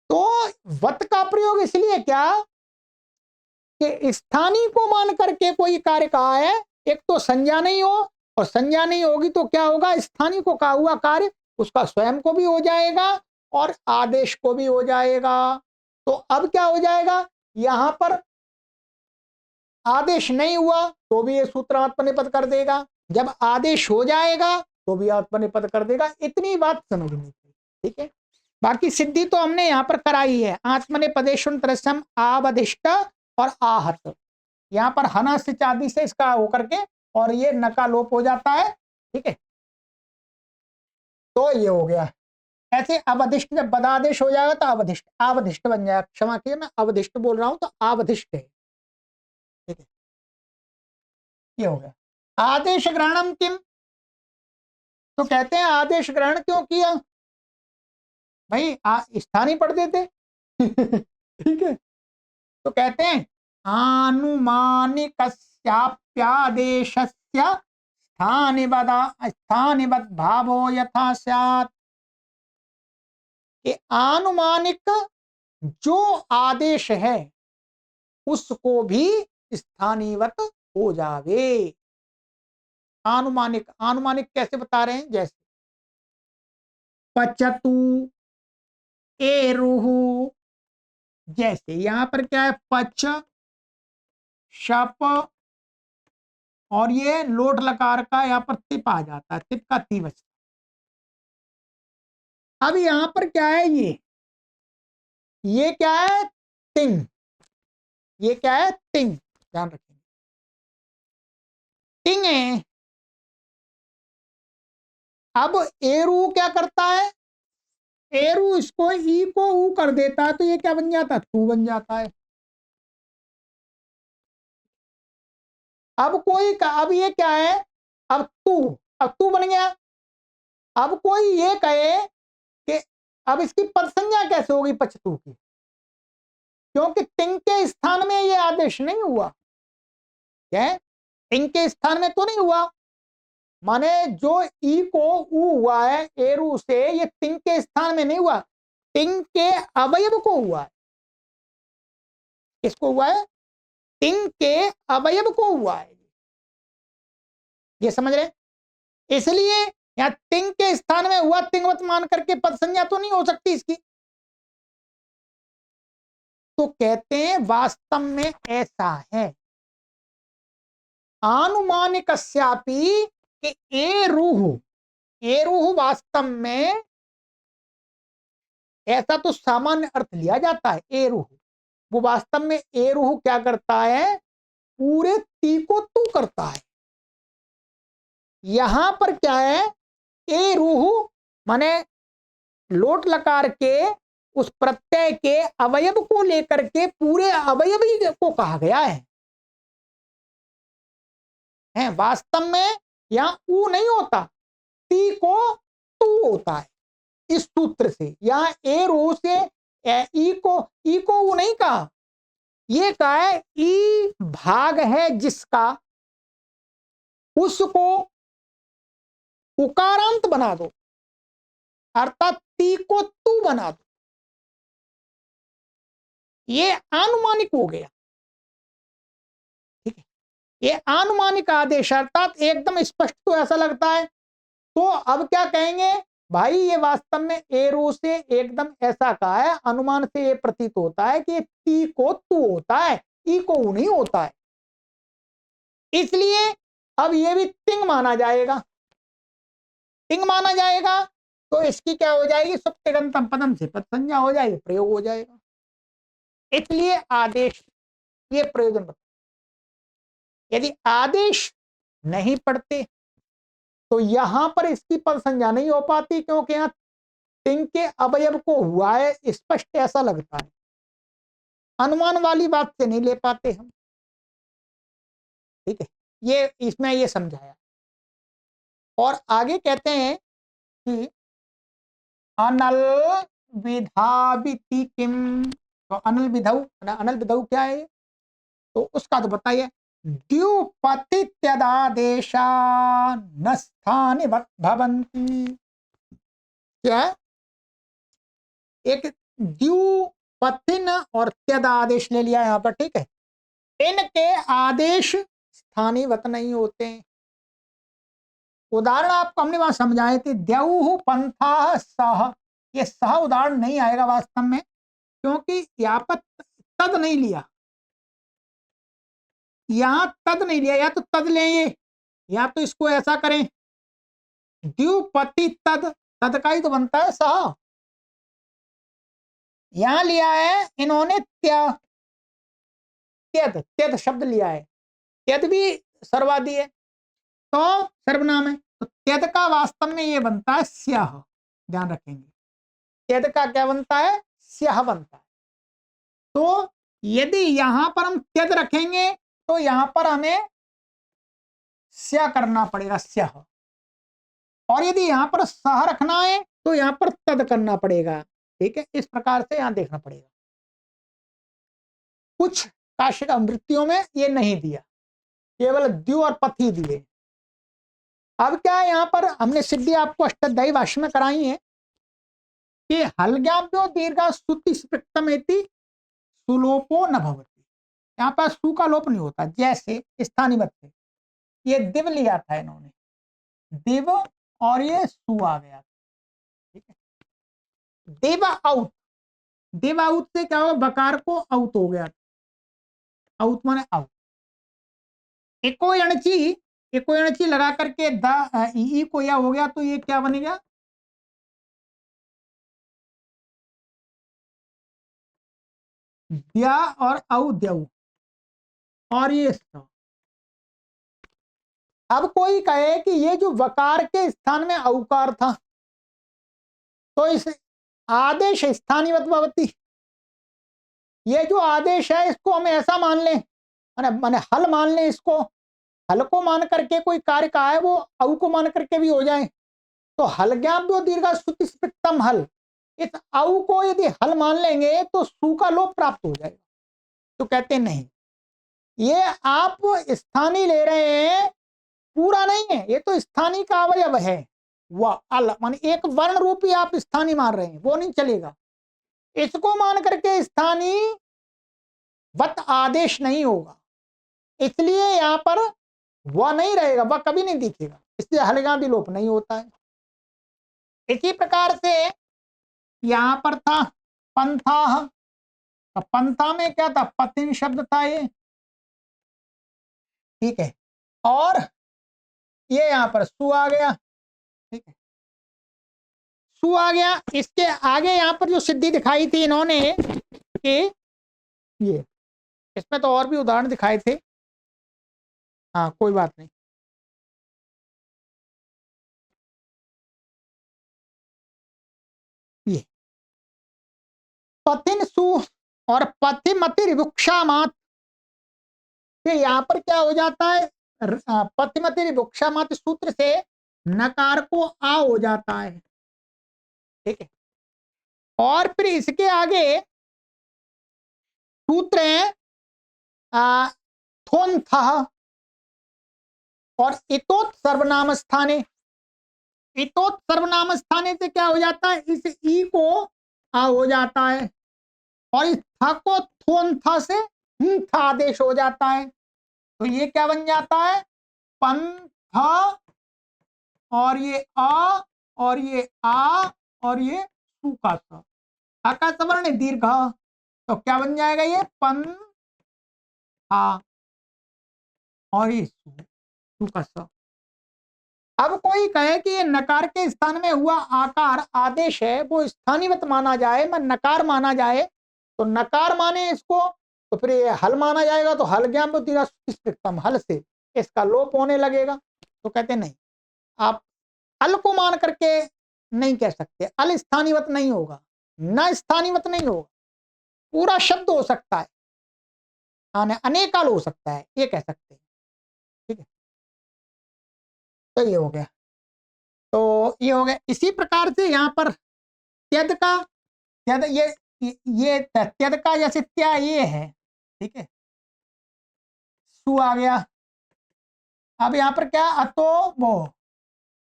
तो वत का प्रयोग इसलिए क्या कि स्थानीय को मान करके कोई कार्य कहा है, एक तो संज्ञा नहीं हो, और संज्ञा नहीं होगी तो क्या होगा, स्थानीय को कहा हुआ कार्य उसका स्वयं को भी हो जाएगा और आदेश को भी हो जाएगा। तो अब क्या हो जाएगा, यहां पर आदेश नहीं हुआ तो भी ये सूत्र आत्मनेपद कर देगा, जब आदेश हो जाएगा तो भी आत्मनेपद कर देगा। इतनी बात समझनी चाहिए, ठीक है। बाकी सिद्धि तो हमने यहाँ पर कराई है, आत्मनेपदेशुन तरसम आवधिष्ट और आहत। यहाँ पर हना से चादी से इसका होकर के और ये नका लोप हो जाता है, ठीक है। तो ये हो गया। ऐसे अवधिष्ट जब बदादेश हो जाएगा तो अवधिष्ट, अवधिष्ट बन जाएगा। क्षमा कीजिए मैं अवधिष्ट बोल रहा हूं तो अवधिष्ट है, ठीक है। ये हो गया। आदेश ग्रहणम किम, तो कहते हैं आदेश ग्रहण क्यों किया भाई, स्थानीय पढ़ देते ठीक है। तो कहते हैं आनुमानिकस्याप्यादेशस्य स्थानिवद् भावो यथा स्यात्, कि आनुमानिक जो आदेश है उसको भी स्थानीयवत हो जावे। आनुमानिक, आनुमानिक कैसे बता रहे हैं, जैसे पचतु, एरुहु, जैसे यहां पर क्या है, पच, शप और ये लोट लकार का यहाँ पर तिप आ जाता है, तिप का ती बचता। अब यहां पर क्या है, ये क्या है, तिंग, ये क्या है, तिंग, ध्यान रखेंगे तिंग है। अब एरू क्या करता है, एरू इसको ई को ऊ कर देता है तो ये क्या बन जाता है, तू बन जाता है। अब कोई अब ये क्या है, अब तू बन गया। अब कोई ये कहे कि अब इसकी पद संज्ञा कैसे होगी पचतू की, क्योंकि तिंग के स्थान में ये आदेश नहीं हुआ। क्या है, तिंग के स्थान में तो नहीं हुआ, माने जो ई को ऊ हुआ है एरू से, ये तिंग के स्थान में नहीं हुआ, तिंग के अवयव को हुआ है। किसको हुआ है, तिंग के अवयव को हुआ है, ये समझ रहे। इसलिए यहां तिंग के स्थान में हुआ, तिंगवत मान करके पद संज्ञा तो नहीं हो सकती इसकी। तो कहते हैं वास्तव में ऐसा है, आनुमानिकस्यापि कि एरुह वास्तव में ऐसा तो सामान्य अर्थ लिया जाता है एरुह, वो वास्तव में एरुह क्या करता है, पूरे ती को तू करता है। यहां पर क्या है, एरुह माने लोट लकार के उस प्रत्यय के अवयव को लेकर के पूरे अवयव को कहा गया है। वास्तव में यहां ऊ नहीं होता, ती को तू होता है इस सूत्र से। यहां ए रो से ई को वो नहीं कहा, ये कहा है ई भाग है जिसका, उसको उकारांत बना दो, अर्थात ती को तू बना दो। ये आनुमानिक हो गया, ठीक है। ये आनुमानिक आदेश अर्थात एकदम स्पष्ट तो ऐसा लगता है। तो अब क्या कहेंगे भाई, ये वास्तव में एरो से एकदम ऐसा कहा है, अनुमान से ये प्रतीत होता है कि ती को तू होता है, ई को ऊ नहीं होता है। इसलिए अब ये भी तिंग माना जाएगा। तिंग माना जाएगा तो इसकी क्या हो जाएगी, सुप्तिगंतम पदम से पद संज्ञा हो जाएगी, प्रयोग हो जाएगा। इसलिए आदेश ये प्रयोजन बता। यदि आदेश नहीं पढ़ते तो यहां पर इसकी पद संज्ञा नहीं हो पाती, क्योंकि यहां तिंग के अवयव को हुआ है, स्पष्ट ऐसा लगता है, अनुमान वाली बात से नहीं ले पाते हम, ठीक है। ये इसमें ये समझाया। और आगे कहते हैं कि अनल विधाविति किम, तो अनल विधौ, अनल विधौ क्या है, तो उसका तो बताइए। द्युपतित्यदादेशा न स्थानि भवन्ति। क्या है, एक द्युपतिन और त्यद आदेश ले लिया यहां पर, ठीक है। इनके आदेश स्थानीवत नहीं होते। उदाहरण आपको हमने वहां समझाए थे, द्यौः पंथा सह, ये सह उदाहरण नहीं आएगा वास्तव में, क्योंकि यहाँ पर तद नहीं लिया, यहां तद नहीं लिया, या तो तद लेंगे या तो इसको ऐसा करें, द्युपति तद, तद का ही तो बनता है सह। यहां लिया है इन्होंने त्यद, त्यद शब्द लिया है, त्यद भी सर्वादि है तो सर्वनाम है, तो त्यद का वास्तव में ये बनता है स्यः, ध्यान रखेंगे। त्यद का क्या बनता है, स्यः बनता है। तो यदि यहां पर हम त्यद रखेंगे तो यहां पर हमें स्या करना पड़ेगा, स्यः, और यदि यहां पर सह रखना है तो यहां पर तद करना पड़ेगा, ठीक है। इस प्रकार से यहां देखना पड़ेगा। कुछ काशिक अमृतियों में ये नहीं दिया, केवल द्यु और पथी दिए। अब क्या है, यहां पर हमने सिद्धि आपको अष्टाध्यायी भाष्य में कराई है कि हलज्ञाभ्यो दीर्घा स्तुति स्पृक्तम इति सुलोपो न भवति। यहाँ पर सु का लोप नहीं होता, जैसे स्थानीवत थे, ये दिव लिया था इन्होंने, दिव और ये सु आ गया, ठीक है। देव आउट, देव आउट से क्या होगा, बकार को आउट हो गया, आउट माने आउट। एको यणची लगा करके द ई को या हो गया, तो ये क्या बनेगा, द्या और औ द्यऊ, और ये अब कोई कहे कि ये जो वकार के स्थान में औकार था, तो इस आदेश स्थानीवत भवति, ये जो आदेश है इसको हम ऐसा मान लें, माने हल मान लें, इसको हल को मान करके कोई कार्य का है वो औ को मान करके भी हो जाए, तो हलज्ञाभ्यो दीर्घा स्तुति स्पृक्तम हल, इस औ को यदि हल मान लेंगे तो सु का लोप प्राप्त हो जाएगा। तो कहते नहीं, ये आप स्थानीय ले रहे हैं, पूरा नहीं है, ये तो स्थानीय का अवयव है, वह अल माने एक वर्ण रूपी आप स्थानीय मान रहे हैं, वो नहीं चलेगा। इसको मान करके स्थानीय वत आदेश नहीं होगा, इसलिए यहां पर वह नहीं रहेगा, वह कभी नहीं दिखेगा, इसलिए हलगादि लोप नहीं होता है। इसी प्रकार से यहां पर था पंथा, पंथा में क्या था, पतिन शब्द था ये, ठीक है, और ये यहां पर सु आ गया, ठीक है, सु आ गया। इसके आगे यहां पर जो सिद्धि दिखाई थी इन्होंने कि ये, इसमें तो और भी उदाहरण दिखाए थे, हाँ कोई बात नहीं, ये पथिन सु और पथिमति वृक्षा मात, यहां पर क्या हो जाता है, पथिमति वृक्षा मात सूत्र से नकार को आ हो जाता है, ठीक है। और फिर इसके आगे सूत्र है थोन था और इतोत सर्वनाम स्थाने। इतोत सर्वनाम स्थाने से क्या हो जाता है, इस ई को आ हो जाता है और इस था को थोन था से था आदेश हो जाता है। तो ये क्या बन जाता है, पंथ और ये आ और ये आ और ये सु का स, आ का सवर्ण दीर्घ, तो क्या बन जाएगा ये पन हा और ये सु का स। अब कोई कहे कि ये नकार के स्थान में हुआ आकार आदेश है वो स्थानीवत माना जाए, मैं नकार माना जाए, तो नकार माने इसको तो फिर ये हल माना जाएगा, तो हल ज्ञान हल से इसका लोप होने लगेगा। तो कहते नहीं, आप अल को मान करके नहीं कह सकते, अल स्थानीवत नहीं होगा, न स्थानीवत नहीं होगा, पूरा शब्द हो सकता है, अनेकाल हो सकता है, ये कह सकते हैं। ठीक है, तो ये हो गया, तो ये हो गया। इसी प्रकार से यहाँ पर त्यद का, त्यद ये त्यद का जैसे त्या ये है, ठीक है, सु आ गया। अब यहाँ पर क्या अतो वो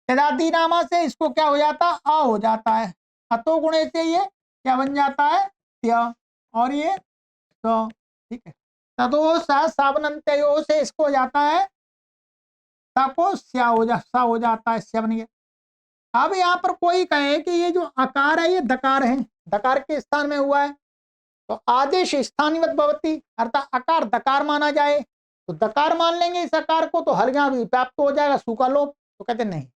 त्यदादि नामा से इसको क्या हो जाता, आ हो जाता है, अतो गुणे से ये क्या बन जाता है त्या, और ये तो ठीक है, तदो सावनंत्यो से इसको हो जाता है को स्या हो जाता है, स्या बन गया। अब यहाँ पर कोई कहे कि ये जो आकार है ये दकार है, दकार के स्थान में हुआ है, तो आदेश स्थानीवत भवति, अर्थात आकार दकार माना जाए, तो दकार मान लेंगे इस आकार को, तो हलगा भी प्राप्त हो जाएगा, सूखा लोप। तो कहते नहीं,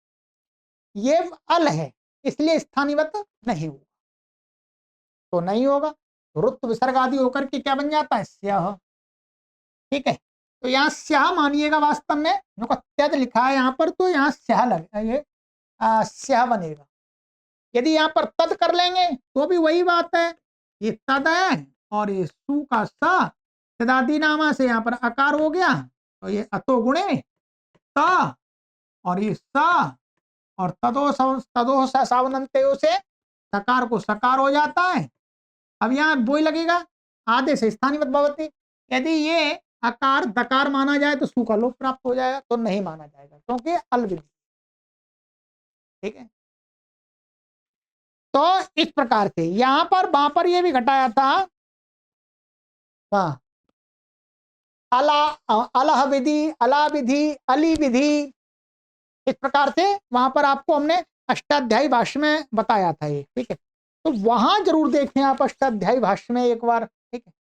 ये अल है इसलिए स्थानीवत नहीं होगा, तो नहीं होगा, रुत्व विसर्ग आदि होकर के क्या बन जाता है स्यः। ठीक है, तो यहाँ स्यः मानिएगा, वास्तव में जो त्यज लिखा है यहाँ पर, तो यहाँ स्यः लगे, ये स्यः बनेगा। यदि यहाँ पर तद कर लेंगे तो भी वही बात है, ये तद है और ये सु का स तदादि नामा से यहाँ पर आकार हो गया, तो ये अतो गुणे त और ये स और तदो सावनंत्यो से सकार को सकार हो जाता है। अब यहाँ बोई लगेगा आदेश स्थानीवत भवति, यदि ये आकार दकार माना जाए तो सु का लोप प्राप्त हो जाएगा, तो नहीं माना जाएगा क्योंकि अल विधि। ठीक है, तो इस प्रकार से यहां पर वहां पर ये भी घटाया था, अला अलह विधि, अला विधि, अली विधि, इस प्रकार से वहां पर आपको हमने अष्टाध्यायी भाष्य में बताया था ये। ठीक है, तो वहां जरूर देखें आप अष्टाध्यायी भाष्य में एक बार। ठीक है,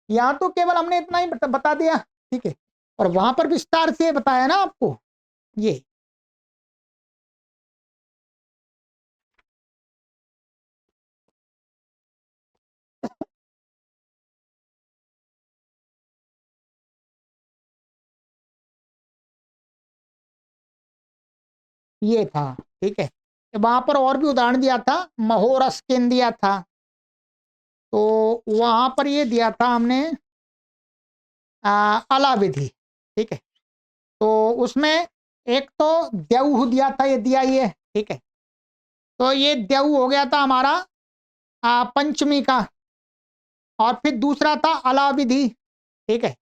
यहाँ तो केवल हमने इतना ही बता दिया, ठीक है, और वहां पर विस्तार से बताया ना आपको ये था। ठीक है, तो वहां पर और भी उदाहरण दिया था, महोरस केन दिया था, तो वहां पर ये दिया था हमने अला विधि। ठीक है, तो उसमें एक तो द्यऊ दिया था, ये दिया ये। ठीक है, तो ये द्यऊ हो गया था हमारा पंचमी का, और फिर दूसरा था अला विधि। ठीक है,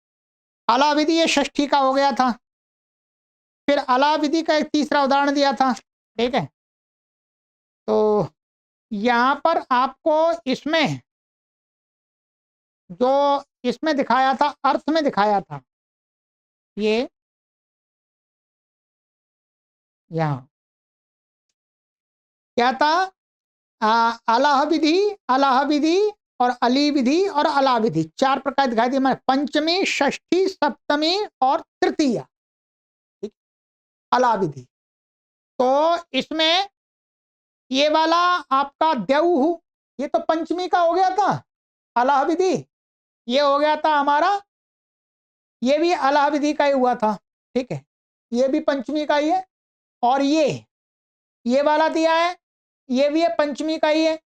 अला विधि ये षष्ठी का हो गया था, फिर अला विधि का एक तीसरा उदाहरण दिया था। ठीक है, तो यहां पर आपको इसमें जो इसमें दिखाया था, अर्थ में दिखाया था, ये यहां क्या था, अलाह विधि, अलाह विधि और अली विधि और अला विधि, चार प्रकार दिखाई दिए, पंचमी, षष्ठी, सप्तमी और तृतीया। ठीक, अला विधि, तो इसमें ये वाला आपका द्यऊ, ये तो पंचमी का हो गया था, अलाह विधि ये हो गया था हमारा, ये भी अलाह विधि का ही हुआ था। ठीक है, ये भी पंचमी का ही है, और ये वाला दिया है, ये भी है पंचमी का ही है।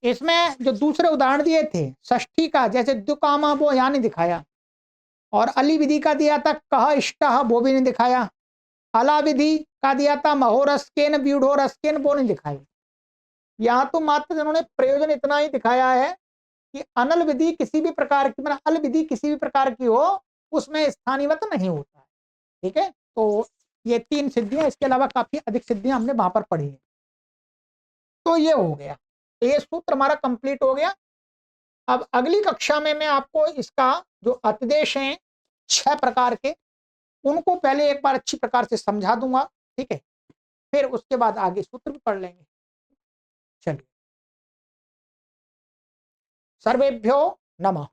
इसमें जो दूसरे उदाहरण दिए थे षष्ठी का, जैसे दुकामा वो यहाँ नहीं दिखाया, और अली विधि का दिया था कह इष्टः वो भी नहीं दिखाया, अला विधि का दिया था महोरस्केन व्यूढ़ोरस्केन वो नहीं दिखाया। यहां तो मात्र इन्होंने प्रयोजन इतना ही दिखाया है कि अनल विधि किसी भी प्रकार की, मतलब अल विधि किसी भी प्रकार की हो उसमें स्थानीयवत नहीं होता है। ठीक है, तो ये 3 सिद्धियां, इसके अलावा काफी अधिक सिद्धियां हमने वहां पर पढ़ी है। तो ये हो गया, तो ये सूत्र हमारा कंप्लीट हो गया। अब अगली कक्षा में मैं आपको इसका जो अतिदेश हैं 6 प्रकार के, उनको पहले एक बार अच्छी प्रकार से समझा दूंगा। ठीक है, फिर उसके बाद आगे सूत्र भी पढ़ लेंगे। चलिए, सर्वेभ्यो नमः।